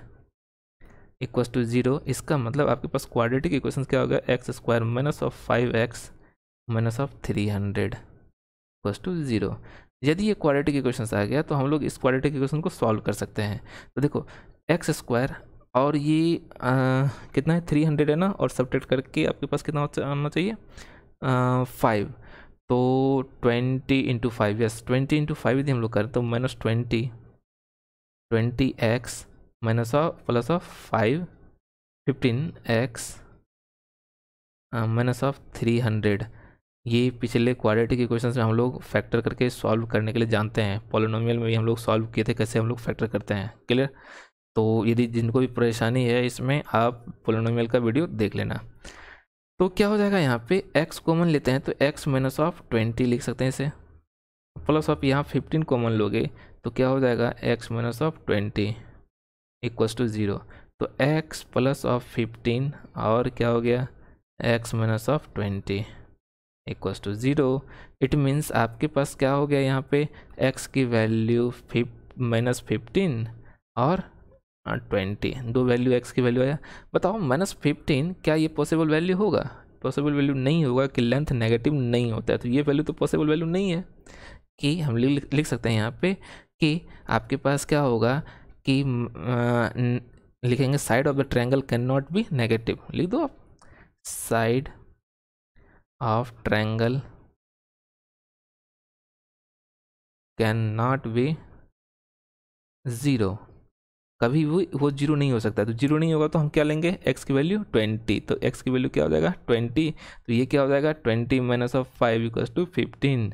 [SPEAKER 1] equals to 0। इसका मतलब आपके पास क्वाड्रेटिक इक्वेशन क्या होगा? X square minus of 5x minus of 300 equals to 0। यदि ये क्वाड्रेटिक इक्वेशन आ गया तो हम लोग इस क्वाड्रेटिक इक्वेशन को सॉल्व कर सकते हैं। तो देखो एक्स स्क्वायर और ये कितना है? 300 है ना, और सब्ट्रैक्ट करके आपके पास कितना आना चाहिए? 5, तो 20 इंटू 5, यस 20 इंटू 5 यदि हम लोग करें तो minus 20x minus of plus of 5 15x minus of 300। ये पिछले क्वाड्रेटिक इक्वेशंस में हम लोग फैक्टर करके सॉल्व करने के लिए जानते हैं। पॉलिनोमियल में भी हम लोग सॉल्व किए थे, कैसे हम लोग फैक्टर करते हैं, क्लियर। तो यदि जिनको भी परेशानी है इसमें, आप पॉलिनोमियल का वीडियो देख लेना। तो क्या हो जाएगा यहाँ पे? x कॉमन लेते हैं तो x माइनस ऑफ 20 लिख सकते हैं इसे, प्लस ऑफ यहाँ 15 कॉमन लोगे तो क्या हो जाएगा? x minus of 20 equals to 0। तो x प्लस ऑफ 15 और क्या हो गया? x minus of 20 equals to 0। It means आपके पास क्या हो गया यहाँ पे? x की वैल्यू -15 और 20, दो वैल्यू x की वैल्यू आया। बताओ -15 क्या ये पॉसिबल वैल्यू होगा? पॉसिबल वैल्यू नहीं होगा कि लेंथ नेगेटिव नहीं होता है, तो ये वैल्यू तो पॉसिबल वैल्यू नहीं है। कि हम लिख सकते हैं यहाँ पे कि आपके पास क्या होगा कि लिखेंगे side of the triangle can not be negative, लिख दो आप, side of triangle can not be zero, कभी वो जीरो नहीं हो सकता। तो जीरो नहीं होगा तो हम क्या लेंगे, x की वैल्यू 20, तो x की वैल्यू क्या हो जाएगा 20, तो ये क्या हो जाएगा 20 माइनस ऑफ 5 इक्वल्स टू 15।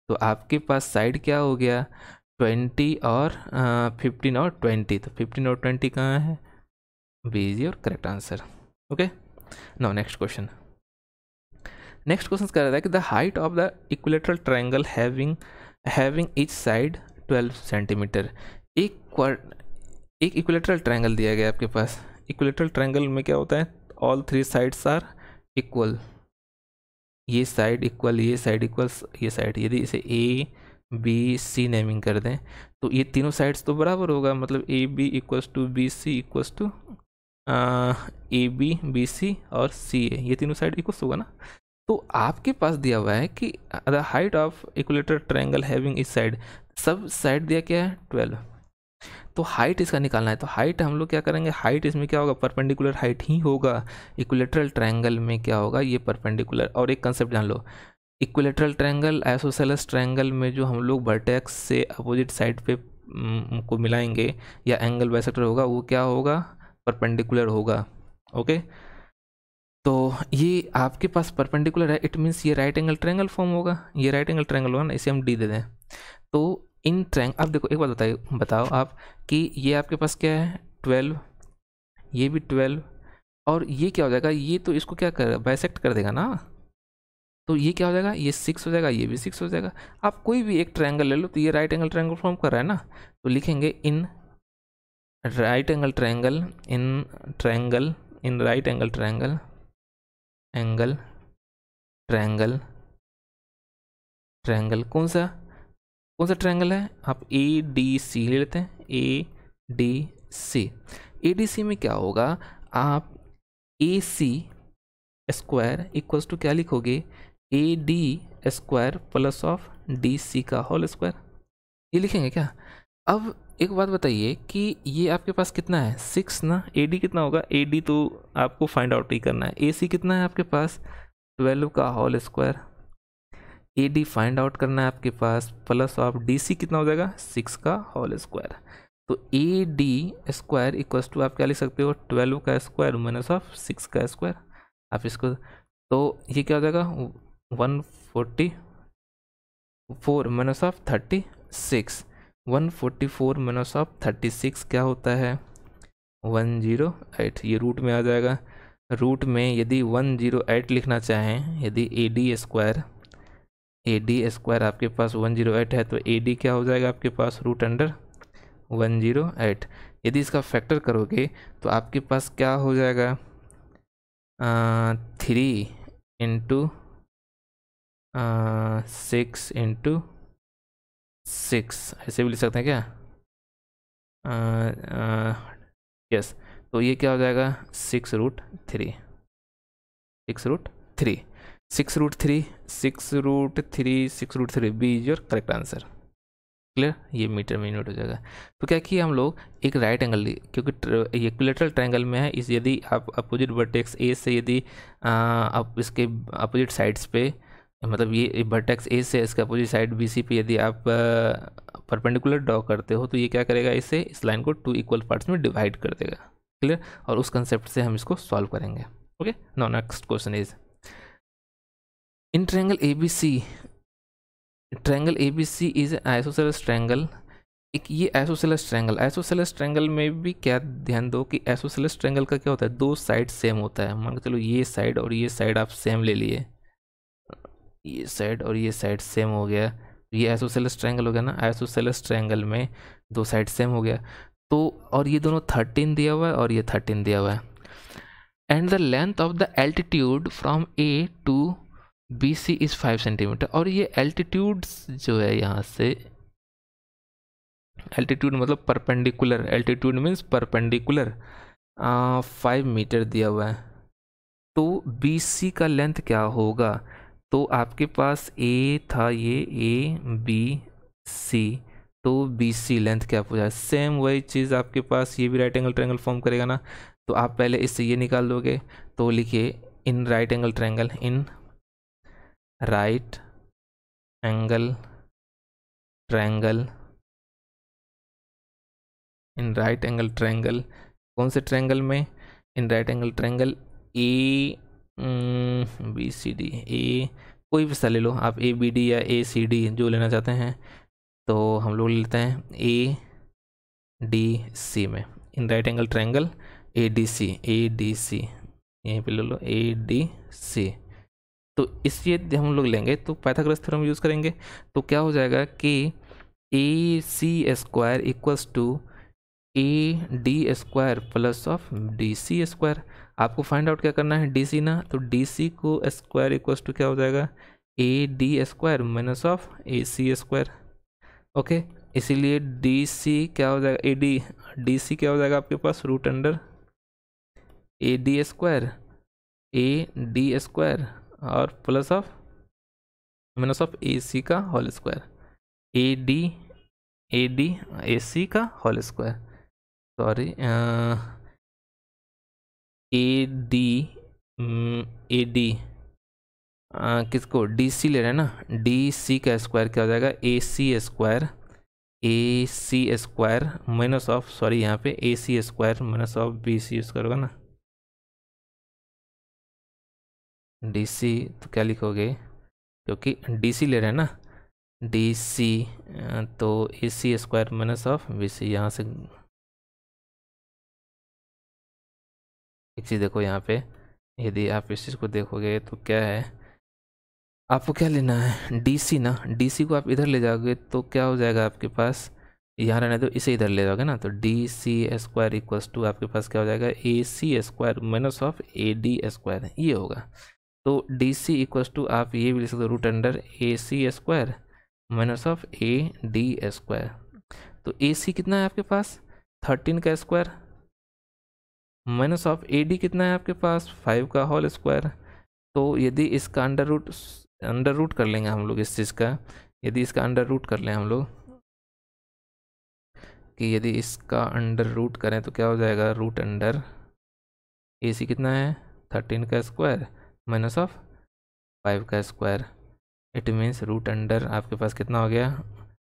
[SPEAKER 1] तो आपके पास साइड क्या हो गया 20 और 15 और 20, तो 15 और 20 कहाँ है, B is your correct answer. Okay, now next question. Next question कह रहा है कि the height of the equilateral triangle having each side 12 centimetre. एक इक्विलेटरल ट्रायंगल दिया गया आपके पास। इक्विलेटरल ट्रायंगल में क्या होता है, all three sides are equal, ये साइड इक्वल, ये साइड इक्वल, ये साइड, यदि इसे ए बी सी नेमिंग कर दें तो ये तीनों साइड्स तो बराबर होगा, मतलब A B equals to B C equals to A B B C और सी ए, ये तीनों साइड इक्वल्स होगा ना। तो आपके पास दिया हुआ है कि the height of equilateral triangle having इस साइड, सब साइड दिया क्या है 12, तो हाइट इसका निकालना है। तो हाइट हम लोग क्या करेंगे, हाइट इसमें क्या होगा, परपेंडिकुलर हाइट ही होगा। इक्विलेटरल ट्रायंगल में क्या होगा, ये परपेंडिकुलर। और एक कंसेप्ट जान लो, इक्विलेटरल ट्रायंगल आइसोसेलेस ट्रायंगल में जो हम लोग वर्टेक्स से अपोजिट साइड पे को मिलाएंगे या एंगल बाइसेक्टर होगा, वो क्या होगा, परपेंडिकुलर होगा। ओके, तो ये आपके पास परपेंडिकुलर है, इट मीन्स ये राइट एंगल ट्रायंगल फॉर्म होगा, ये राइट एंगल ट्रायंगल होगा ना, इसे हम डी दे दें। तो इन ट्रायंगल, अब देखो एक बात बताओ आप कि ये आपके पास क्या है 12, ये भी 12, और ये क्या हो जाएगा, ये तो इसको क्या कर बाइसेक्ट कर देगा ना, तो ये क्या हो जाएगा, ये 6 हो जाएगा, ये भी 6 हो जाएगा। आप कोई भी एक ट्रायंगल ले लो, तो ये राइट एंगल ट्रायंगल फॉर्म कर रहा है ना, तो लिखेंगे इन right angle triangle, in right angle triangle, triangle कौन सा ट्रायंगल है, आप ए डी सी ले लेते हैं, ए डी सी में क्या होगा, आप A C square equals to क्या लिखोगे, A D square plus of D C का होल स्क्वायर, ये लिखेंगे क्या। अब एक बात बताइए कि ये आपके पास कितना है 6 ना, ए डी कितना होगा, ए डी तो आपको फाइंड आउट ही करना है, ए सी कितना है आपके पास 12 का whole square, A D find out करना है आपके पास, प्लस ऑफ डी सी कितना हो जाएगा 6 का होल स्क्वायर। तो A D square equals to आप क्या लिख सकते हो 12 का स्क्वायर माइनस ऑफ 6 का स्क्वायर, आप इसको, तो ये क्या हो जाएगा 144 माइनस ऑफ 36, 144 माइनस ऑफ 36 क्या होता है 108, ये रूट में आ जाएगा। रूट में यदि 108 लिखना चाहें, यदि ए डी स्क्वायर आपके पास 108 है, तो ए डी क्या हो जाएगा आपके पास रूट अंडर 108। यदि इसका फैक्टर करोगे तो आपके पास क्या हो जाएगा 3 इंटू 6 इंटू 6, ऐसे भी लिख सकते हैं क्या, यस। तो ये क्या हो जाएगा 6 root 3, 6 root 3, 6 root 3, 6 root 3, 6 root 3, B is your correct answer. Clear, ये मीटर में यूनिट हो जाएगा। तो क्या किया हम लोग, एक राइट एंगल, क्योंकि ये इक्विलेटरल ट्रायंगल में है, इस यदि आप अपोजिट वर्टेक्स ए से यदि आप इसके अपोजिट साइड्स पे, मतलब ये वर्टेक्स ए से इसके अपोजिट साइड बी सी पे यदि आप परपेंडिकुलर ड्रॉ करते हो, तो ये क्या करेगा, इसे इस लाइन को 2 इक्वल पार्ट्स में डिवाइड कर देगा। क्लियर, और उस कंसेप्ट से हम इसको सॉल्व करेंगे। Okay, now next question is in triangle ABC is isosceles triangle. एक ये आइसोसेलेस ट्रायंगल में भी क्या ध्यान दो कि आइसोसेलेस ट्रायंगल का क्या होता है, दो साइड सेम होता है। मान के चलो ये साइड और ये साइड आप सेम ले लिए, ये साइड और ये साइड सेम हो गया, ये आइसोसेलेस ट्रायंगल हो गया ना। आइसोसेलेस ट्रायंगल में दो साइड सेम हो गया, तो और ये दोनों 13 दिया हुआ है और ये 13 दिया हुआ है। And the length of the altitude from A to B C is 5 centimetre. और ये एल्टीट्यूड जो है यहाँ से एल्टीट्यूड मतलब perpendicular, altitude means perpendicular 5 metre दिया हुआ है। तो बी सी का लेंथ क्या होगा? तो आपके पास ए था, ये ए बी सी, तो बी सी लेंथ क्या पूछा है? सेम वही चीज़ आपके पास ये भी राइट एंगल ट्रायंगल फॉर्म करेगा ना। तो आप पहले इससे ये निकाल दोगे, तो लिखिए in right angle triangle, in right angle triangle, in right angle triangle, कौन से ट्रायंगल में? In right angle triangle A B C D, ए कोई भी सा ले लो आप, ए बी डी या ए सी डी जो लेना चाहते हैं। तो हम लोग लेते हैं ए डी सी में, in right angle triangle A D C, A D C यहीं पे ले लो, ए डी सी। तो इसलिए हम लोग लेंगे तो पाइथागोरस थ्योरम यूज़ करेंगे। तो क्या हो जाएगा कि A C square equals to A D square plus of D C square. आपको फाइंड आउट क्या करना है? डी सी ना, तो डी सी को स्क्वायर इक्वल्स टू क्या हो जाएगा? A D square minus of A C square. Okay, इसीलिए डी सी क्या हो जाएगा? ए डी सी क्या हो जाएगा आपके पास? Root under A D square, A D square और plus of minus of A C का whole square, A D A C का whole square, sorry A D किसको? डी सी ले रहे हैं ना, डी सी का स्क्वायर क्या हो जाएगा? A C square, A C square minus of, sorry यहाँ पे A C square minus of B C square होगा ना। डी सी तो क्या लिखोगे? क्योंकि डी सी ले रहे हैं ना, डी सी तो A C square minus of B C. यहाँ से एक चीज़ देखो यहाँ पे, यदि आप इस चीज़ को देखोगे तो क्या है, आपको क्या लेना है? डी सी ना, डी सी को आप इधर ले जाओगे तो क्या हो जाएगा आपके पास? यहाँ रहने दो, इसे इधर ले जाओगे ना, तो D C square equals to आपके पास क्या हो जाएगा? A C square minus of A D square, ये होगा। तो डी सी इक्वल्स टू आप ये भी लिख सकते हो, root under A C square minus of A D square. तो ए सी कितना है आपके पास? 13 का square minus of A D कितना है आपके पास? 5 का होल स्क्वायर। तो यदि इसका अंडर रूट कर लेंगे हम लोग इस चीज़ का, यदि इसका अंडर रूट कर लें हम लोग, कि यदि इसका अंडर रूट करें तो क्या हो जाएगा? रूट अंडर ए सी कितना है? 13 का स्क्वायर माइनस ऑफ 5 का square. It means root under आपके पास कितना हो गया?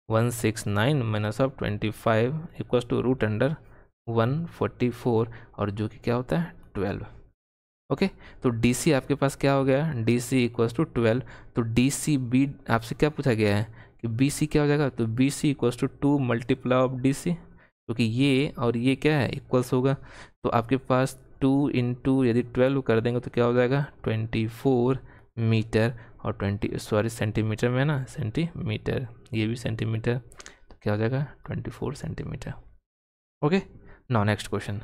[SPEAKER 1] 169 minus of 25 equals to root under 144, और जो कि क्या होता है? 12। ओके, तो डी सी आपके पास क्या हो गया? D C equals to 12। तो डी सी बी आपसे क्या पूछा गया है कि बी सी क्या हो जाएगा? तो B C equals to 2 multiply of D C, क्योंकि ये और ये क्या है? इक्वल्स होगा। तो आपके पास 2 इंटू यदि 12 कर देंगे तो क्या हो जाएगा? 24 मीटर, और 20 सॉरी सेंटीमीटर में ना, सेंटीमीटर, ये भी सेंटीमीटर, तो क्या हो जाएगा? 24 centimetre. Okay, now next question.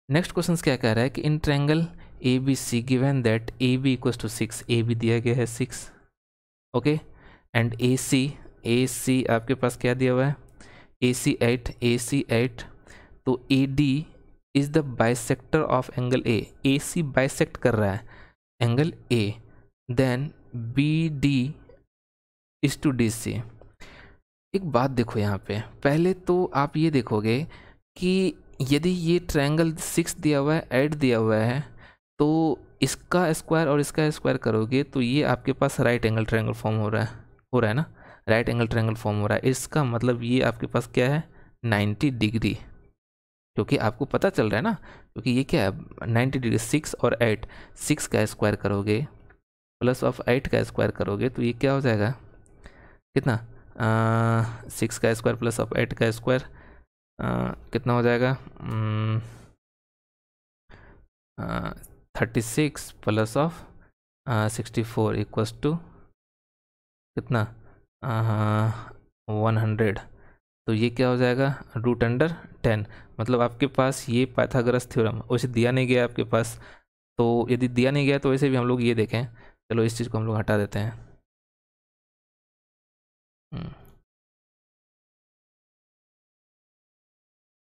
[SPEAKER 1] Next question क्या कह रहा है कि in triangle A B C given that A B equals to 6, A B दिया गया है 6, ओके, एंड ए सी आपके पास क्या दिया हुआ है? ए सी 8, ए सी 8। तो A D is the bisector of angle A C bisect कर रहा है angle A, then B D is to D C. एक बात देखो यहाँ पे, पहले तो आप ये देखोगे कि यदि ये ट्रायंगल 6 दिया हुआ है, 8 दिया हुआ है, तो इसका स्क्वायर और इसका स्क्वायर करोगे तो ये आपके पास राइट एंगल ट्रायंगल फॉर्म हो रहा है ना, राइट एंगल ट्रायंगल फॉर्म हो रहा है। इसका मतलब ये आपके पास क्या है? 90 डिग्री, क्योंकि आपको पता चल रहा है ना, क्योंकि ये क्या है? 90 डिग्री। 6 और 8, 6 का स्क्वायर करोगे प्लस ऑफ 8 का स्क्वायर करोगे तो ये क्या हो जाएगा? कितना? 6 का स्क्वायर प्लस ऑफ 8 का स्क्वायर कितना हो जाएगा? 36 प्लस ऑफ 64 इक्वल्स टू कितना? 100। तो ये क्या हो जाएगा? Root under 10। मतलब आपके पास ये पाइथागोरस थ्योरम वैसे दिया नहीं गया आपके पास, तो यदि दिया नहीं गया तो वैसे भी हम लोग ये देखें, चलो इस चीज़ को हम लोग हटा देते हैं।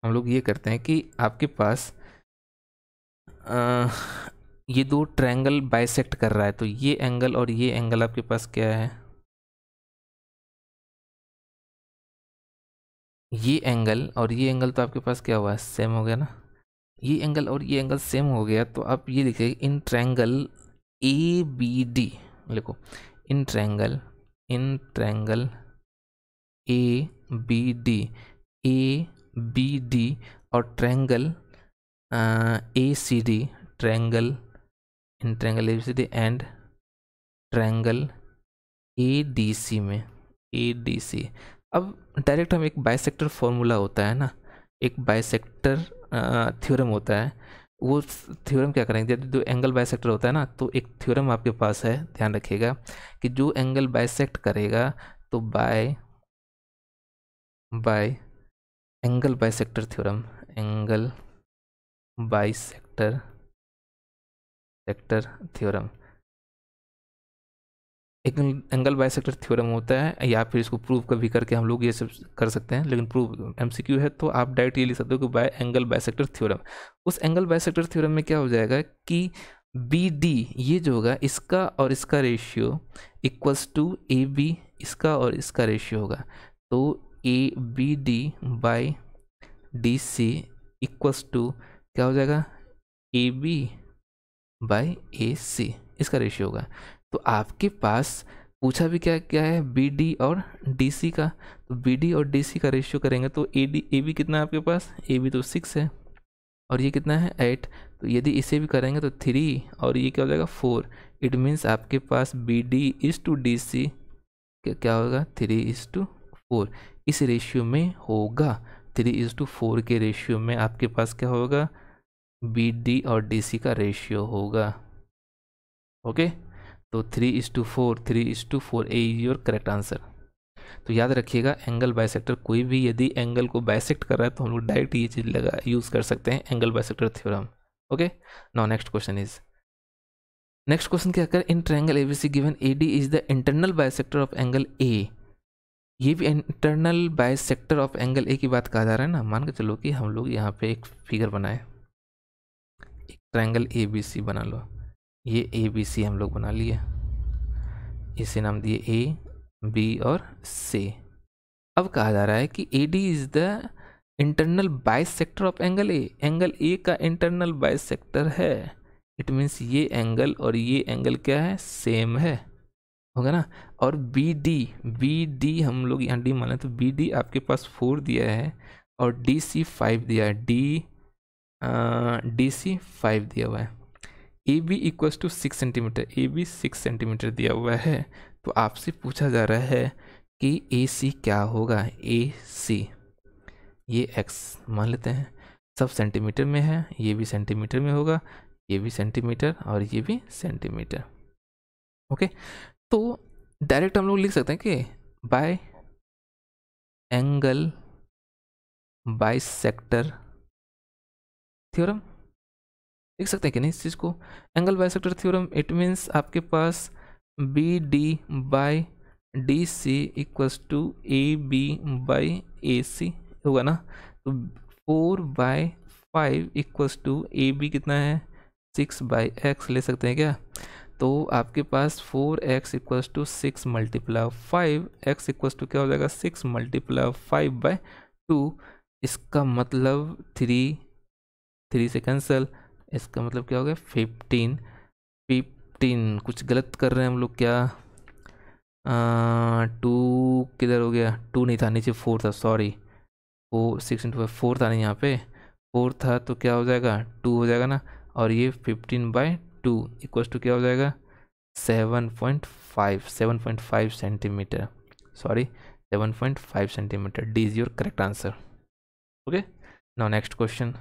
[SPEAKER 1] हम लोग ये करते हैं कि आपके पास ये दो ट्रायंगल बाइसेक्ट कर रहा है, तो ये एंगल और ये एंगल आपके पास क्या है, ये एंगल और ये एंगल तो आपके पास क्या हुआ, सेम हो गया ना। ये एंगल और ये एंगल सेम हो गया, तो आप ये लिखिए in triangle A B D, लिखो in triangle A B D, A B D और triangle A C D, triangle in triangle A C D and triangle A D C में, ए डी सी। अब डायरेक्ट हम एक bisector formula होता है ना, एक बाइसेक्टर थ्योरम होता है, वो थ्योरम क्या करेंगे, जब जो एंगल बाइसेक्टर होता है ना, तो एक थ्योरम आपके पास है, ध्यान रखिएगा कि जो एंगल बाइसेक्ट करेगा तो bye angle bisector theorem, angle bisector theorem एक एंगल बाइसेक्टर थ्योरम होता है, या फिर इसको प्रूव कभी करके हम लोग ये सब कर सकते हैं, लेकिन प्रूव एमसीक्यू है तो आप डायरेक्ट ये लिख सकते हो कि बाय एंगल बाइसेक्टर थ्योरम। उस एंगल बाइसेक्टर थ्योरम में क्या हो जाएगा कि बी डी ये जो होगा इसका और इसका ratio equals to A B, इसका और इसका रेशियो होगा, तो A B D by D C equals to क्या हो जाएगा, ए बी बाई ए सी, इसका रेशियो होगा। तो आपके पास पूछा भी क्या क्या है, बी डी और डी सी का, तो बी डी और डी सी का रेशियो करेंगे तो ए बी कितना है आपके पास, ए बी तो 6 है और ये कितना है 8, तो यदि इसे भी करेंगे तो 3 और ये क्या हो जाएगा 4। इट मीन्स आपके पास B D is to D C क्या होगा 3:4, इस रेशियो में होगा, 3:4 के रेशियो में आपके पास क्या होगा, बी डी और डी सी का रेशियो होगा। ओके, तो 3:4 ए इज योर करेक्ट आंसर। तो याद रखिएगा एंगल बाइसेक्टर कोई भी यदि एंगल को बाइसेक्ट कर रहा है तो हम लोग डायरेक्ट ये चीज़ लगा यूज़ कर सकते हैं, angle bisector theorem. Okay, now next question क्या कर, in triangle ABC given AD is the internal bisector of angle A. ये भी internal bisector of angle A की बात कहा जा रहा है ना। मान के चलो कि हम लोग यहाँ पे एक फिगर बनाए, एक ट्रायंगल ए बी सी बना लो, ये ए बी सी हम लोग बना लिए, इसे नाम दिए ए बी और सी। अब कहा जा रहा है कि ए D is the internal bisector of angle ए का इंटरनल बाइसेक्टर है। इट मीन्स ये एंगल और ये एंगल क्या है, सेम है, होगा ना। और बी डी हम लोग यहाँ डी मान लें, तो बी डी आपके पास 4 दिया है और डी सी 5 दिया है, डी सी 5 दिया हुआ है। A B equals to 6 centimetre, A B 6 centimetre दिया हुआ है, तो आपसे पूछा जा रहा है कि ए सी क्या होगा, ए सी ये एक्स मान लेते हैं, सब सेंटीमीटर में है, ये भी सेंटीमीटर में होगा, ये भी सेंटीमीटर और ये भी सेंटीमीटर। ओके, तो डायरेक्ट हम लोग लिख सकते हैं कि बाय एंगल बाइसेक्टर थ्योरम, लिख सकते हैं कि नहीं इस चीज़ को, angle bisector theorem. It means आपके पास B D by D C equals to A B by A C होगा ना। तो 4/5 इक्वल्स टू ए बी कितना है 6/x ले सकते हैं क्या। तो आपके पास 4x equals to 6 multiply 5, x equals to क्या हो जाएगा 6 मल्टीप्लाई 5/2। इसका मतलब 3 से कैंसिल, इसका मतलब क्या हो गया 15 कुछ गलत कर रहे हैं हम लोग क्या, 2 किधर हो गया, 2 नहीं था नीचे 4 था, सॉरी 6 × 5 4 था नहीं, यहाँ पे 4 था, तो क्या हो जाएगा 2 हो जाएगा ना। और ये 15/2 इक्वल्स टू क्या हो जाएगा 7.5 centimetre, sorry 7.5 centimetre. D is your correct answer. Okay, now next question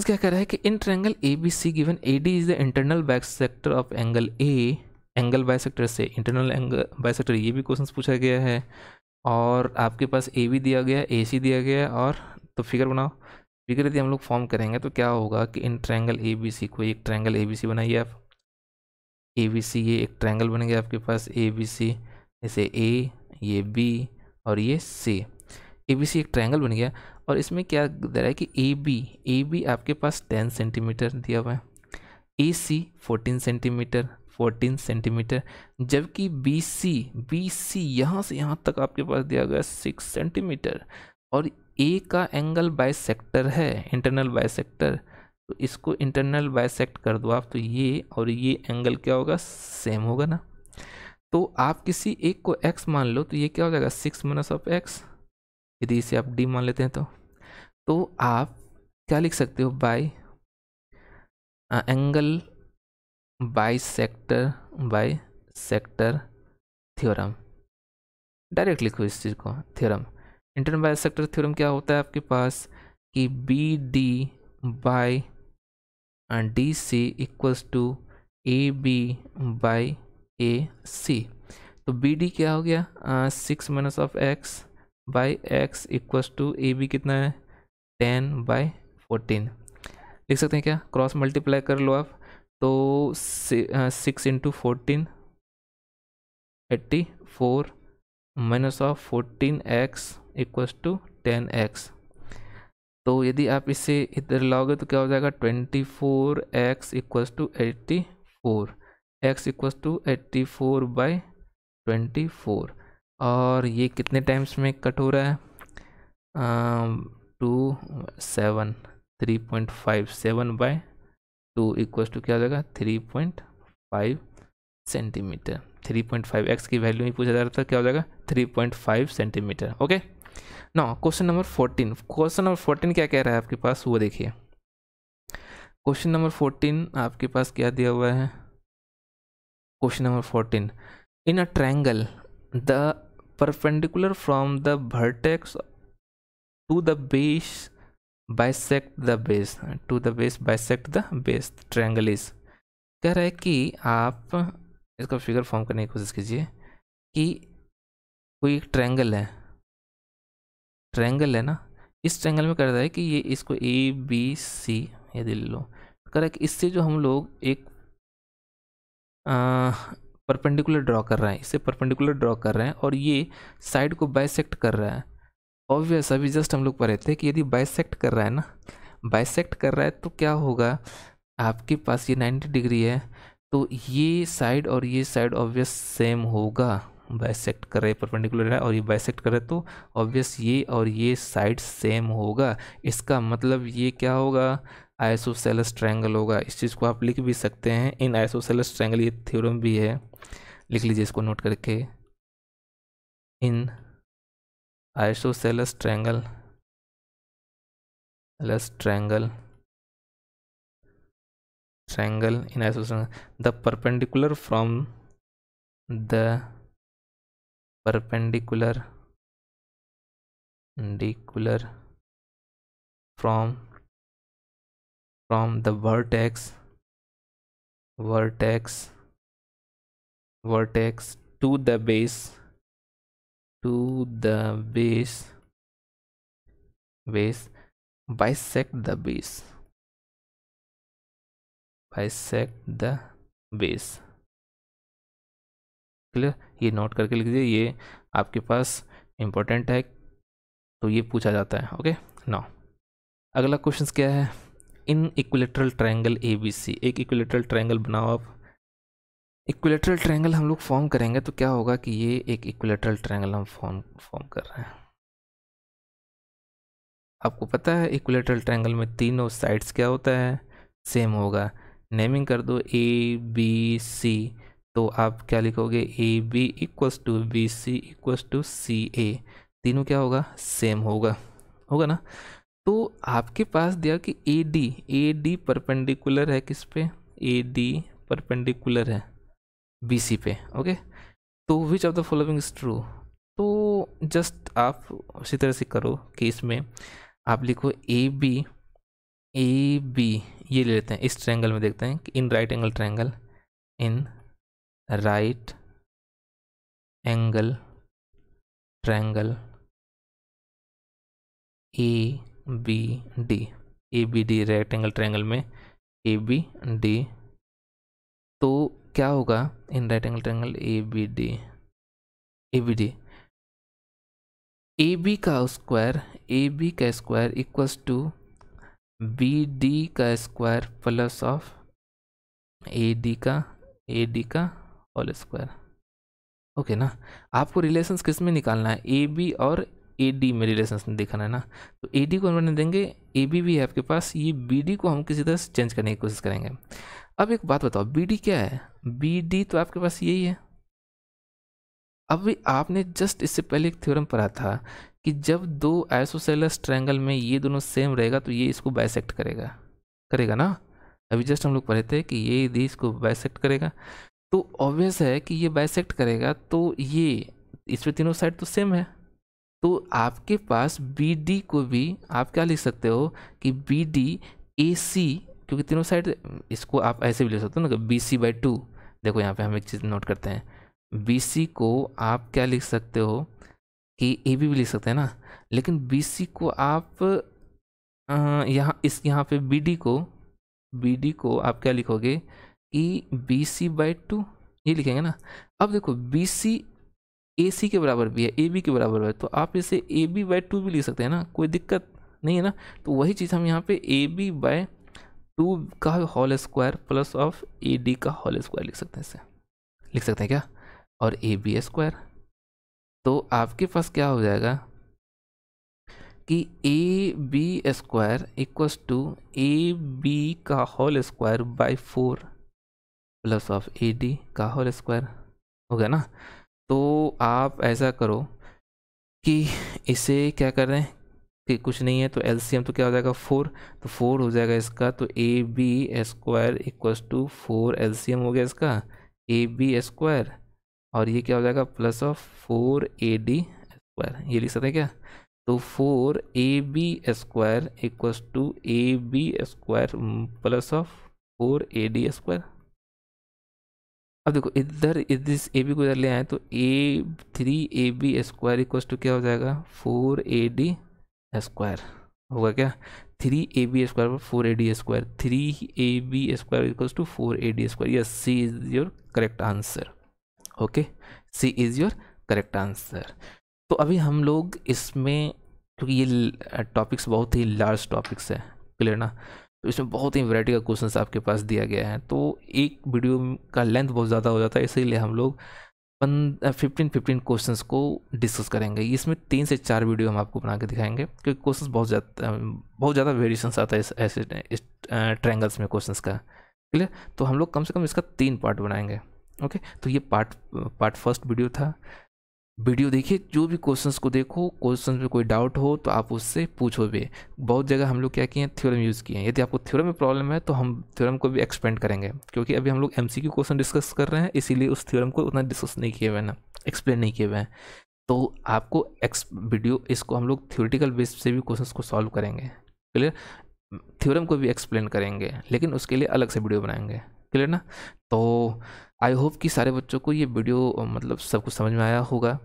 [SPEAKER 1] क्या कह रहा है कि in triangle A B C given A D is the internal bisector of angle A, angle bisector से internal angle bisector, ये भी question पूछा गया है। और आपके पास ए बी दिया गया, ए सी दिया गया, और तो फिगर बनाओ। फिगर यदि हम लोग फॉर्म करेंगे तो क्या होगा कि इन ट्रायंगल ए बी सी को, एक ट्रायंगल ए बी सी बनाइए आप, ए बी सी, ये एक ट्रायंगल बन गया आपके पास ए बी सी, जैसे ए, ये बी और ये सी। ABC एक ट्रायंगल बन गया और इसमें क्या दे रहा है कि AB आपके पास 10 सेंटीमीटर दिया हुआ है, AC 14 सेंटीमीटर 14 सेंटीमीटर, जबकि BC यहाँ से यहाँ तक आपके पास दिया गया 6 सेंटीमीटर और A का एंगल बाइसेक्टर है, इंटरनल बाइसेक्टर, तो इसको इंटरनल बाइसेक्ट कर दो आप, तो ये और ये एंगल क्या होगा, सेम होगा ना। तो आप किसी एक को x मान लो तो ये क्या हो जाएगा 6 माइनस ऑफ x, यदि इसे आप d मान लेते हैं तो आप क्या लिख सकते हो, bye angle bisector theorem, direct लिखो इस चीज़ को, थ्योरम। इंटरनल बाइसेक्टर थ्योरम क्या होता है आपके पास कि B D by D C equals to A B by A C. तो बी डी क्या हो गया 6 minus of x by x equals to A B कितना है 10 बाई 14, लिख सकते हैं क्या, क्रॉस मल्टीप्लाई कर लो आप, तो 6 into 14 84 minus of 14x equals to 10x। तो यदि आप इसे इधर लाओगे तो क्या हो जाएगा 24x equals to 84, x equals to 84 by 24, और ये कितने टाइम्स में कट हो रहा है 3.57 बाई 2 इक्वल्स टू क्या हो जाएगा 3.5 सेंटीमीटर। 3.5x की वैल्यू ही पूछा जा रहा था, क्या हो जाएगा 3.5 centimetre. Okay, now question number 14। Question number 14 क्या कह रहा है आपके पास, वो देखिए। क्वेश्चन नंबर 14 आपके पास क्या दिया हुआ है, question number 14, in a triangle the perpendicular from the vertex to the base bisect the base, to the base bisect the base triangle is. कह रहा है कि आप इसका फिगर फॉर्म करने की कोशिश कीजिए कि कोई एक ट्रायंगल है ना, इस ट्रायंगल में कर रहा है कि ये इसको ए बी सी यदि ले लो, कर रहा है कि इससे जो हम लोग एक परपेंडिकुलर ड्रॉ कर रहे हैं, इससे परपेंडिकुलर ड्रॉ कर रहे हैं और ये साइड को बाइसेक्ट कर रहा है। ऑब्वियस अभी जस्ट हम लोग पढ़े थे कि यदि बाइसेक्ट कर रहा है ना, बाइसेक्ट कर रहा है तो क्या होगा, आपके पास ये 90 डिग्री है तो ये साइड और ये साइड ऑब्वियस सेम होगा, बाइसेक्ट कर रहे परपेंडिकुलर है और ये बाइसेक्ट कर रहे तो ऑब्वियस ये और ये साइड सेम होगा। इसका मतलब ये क्या होगा, आइसोसेलेस ट्रायंगल होगा। इस चीज़ को आप लिख भी सकते हैं, इन आइसोसेलेस ट्रायंगल, ये थ्योरम भी है, लिख लीजिए इसको नोट करके, in isosceles triangle in isosceles the perpendicular from the vertex to the base bisect the base। Clear, ये नोट करके लिख दीजिए, ये आपके पास इंपॉर्टेंट है तो ये पूछा जाता है। ओके, नाउ अगला क्वेश्चन क्या है, इन इक्विलेटरल ट्रायंगल ABC, एक इक्विलेटरल ट्रायंगल बनाओ आप। इक्विलेटरल ट्रायंगल हम लोग फॉर्म करेंगे तो क्या होगा कि ये एक इक्विलेटरल ट्रायंगल हम फॉर्म कर रहे हैं। आपको पता है इक्विलेटरल ट्रायंगल में तीनों साइड्स क्या होता है, सेम होगा। नेमिंग कर दो ABC, तो आप क्या लिखोगे AB equals to BC equals to CA, तीनों क्या होगा, सेम होगा ना। तो आपके पास दिया कि AD परपेंडिकुलर है किस पे, AD परपेंडिकुलर है BC पे। ओके, तो which of the following is true, तो जस्ट आप उसी तरह से करो कि इसमें आप लिखो AB ये ले लेते हैं, इस ट्रायंगल में देखते हैं कि in right angle triangle ABD right angle triangle में ABD, तो क्या होगा in right angle triangle ABD A B का square equals to B D का square plus of A D का होल स्क्वायर। ओके ना, आपको रिलेशंस किस में निकालना है, ए बी और ए डी में रिलेशंस दिखाना है ना। तो ए डी को हम देंगे, ए बी भी है आपके पास, ये बी डी को हम किसी तरह से चेंज करने की कोशिश करेंगे। अब एक बात बताओ, बी डी क्या है, बी डी तो आपके पास यही है। अब आपने जस्ट इससे पहले एक थ्योरम पढ़ा था कि जब दो आइसोसेलेस ट्रायंगल में ये दोनों सेम रहेगा तो ये इसको बाइसेक्ट करेगा ना। अभी जस्ट हम लोग पढ़े थे कि ये इसको बाइसेक्ट करेगा, तो ऑब्वियस है कि ये बाइसेक्ट करेगा, तो ये इसमें तीनों साइड तो सेम है। तो आपके पास बी डी को भी आप क्या लिख सकते हो कि बी डी ए सी, क्योंकि तीनों साइड, इसको आप ऐसे भी लिख सकते हो ना, बी सी बाई टू। देखो यहाँ पे हम एक चीज़ नोट करते हैं, बी सी को आप क्या लिख सकते हो कि ए बी भी लिख सकते हैं ना, लेकिन बी सी को आप यहाँ पे बी डी को आप क्या लिखोगे कि बी सी बाई टू, ये लिखेंगे ना। अब देखो बी सी ए सी के बराबर भी है, ए बी के बराबर है, तो आप इसे ए बी बाई टू भी लिख सकते हैं ना, कोई दिक्कत नहीं है ना। तो वही चीज़ हम यहाँ पे ए बी बाय टू का whole square plus of A D का होल स्क्वायर लिख सकते हैं, इसे लिख सकते हैं क्या, और ए बी स्क्वायर। तो आपके पास क्या हो जाएगा कि A B square equals to A B का whole square by 4 plus of A D का होल स्क्वायर, हो गया ना। तो आप ऐसा करो कि इसे क्या कर रहे हैं कि कुछ नहीं है, तो एलसीएम तो क्या हो जाएगा 4, तो 4 हो जाएगा इसका, तो A B square equals to 4 LCM हो गया इसका ए बी स्क्वायर, और ये क्या हो जाएगा plus of 4 A D square, ये लिख सकते हैं क्या। तो 4 A B square equals to A B square plus of 4 A D square. अब देखो इधर इस ए बी को इधर ले आए, तो A 3 A B square equals to क्या हो जाएगा 4 ए डी स्क्वायर, होगा क्या 3 ए बी स्क्वायर पर 4 A D square, 3 A B square equals to 4 A D square. Yes, C is your correct answer. Okay, C is your correct answer. तो अभी हम लोग इसमें, क्योंकि ये टॉपिक्स बहुत ही लार्ज टॉपिक्स है, क्लियर ना, तो इसमें बहुत ही वैरायटी का क्वेश्चंस आपके पास दिया गया है, तो एक वीडियो का लेंथ बहुत ज़्यादा हो जाता है, इसीलिए हम लोग 15 क्वेश्चंस को डिस्कस करेंगे। इसमें 3 से 4 वीडियो हम आपको बना के दिखाएंगे, क्योंकि क्वेश्चंस बहुत ज़्यादा वेरिएशंस आता है ऐसे इस ट्रायंगल्स में क्वेश्चंस का, क्लियर। तो हम लोग कम से कम इसका 3 पार्ट बनाएंगे। ओके, तो ये पार्ट फर्स्ट वीडियो था। वीडियो देखिए, जो भी क्वेश्चंस को देखो, क्वेश्चन में कोई डाउट हो तो आप उससे पूछो भी। बहुत जगह हम लोग क्या किए हैं, थ्योरम यूज़ किए हैं। यदि आपको थ्योरम में प्रॉब्लम है तो हम थ्योरम को भी एक्सपेंड करेंगे, क्योंकि अभी हम लोग एमसीक्यू क्वेश्चन डिस्कस कर रहे हैं, इसीलिए उस थ्योरम को उतना डिस्कस नहीं किए हुए हैं ना, एक्सप्लेन नहीं किए हुए हैं। तो आपको वीडियो इसको हम लोग थ्योरेटिकल बेस से भी क्वेश्चन को सॉल्व करेंगे, क्लियर। थ्योरम को भी एक्सप्लेन करेंगे, लेकिन उसके लिए अलग से वीडियो बनाएंगे, क्लियर ना। तो आई होप कि सारे बच्चों को ये वीडियो मतलब सब कुछ समझ में आया होगा।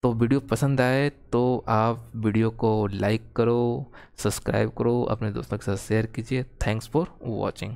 [SPEAKER 1] तो वीडियो पसंद आए तो आप वीडियो को लाइक करो, सब्सक्राइब करो, अपने दोस्तों के साथ शेयर कीजिए। Thanks for watching.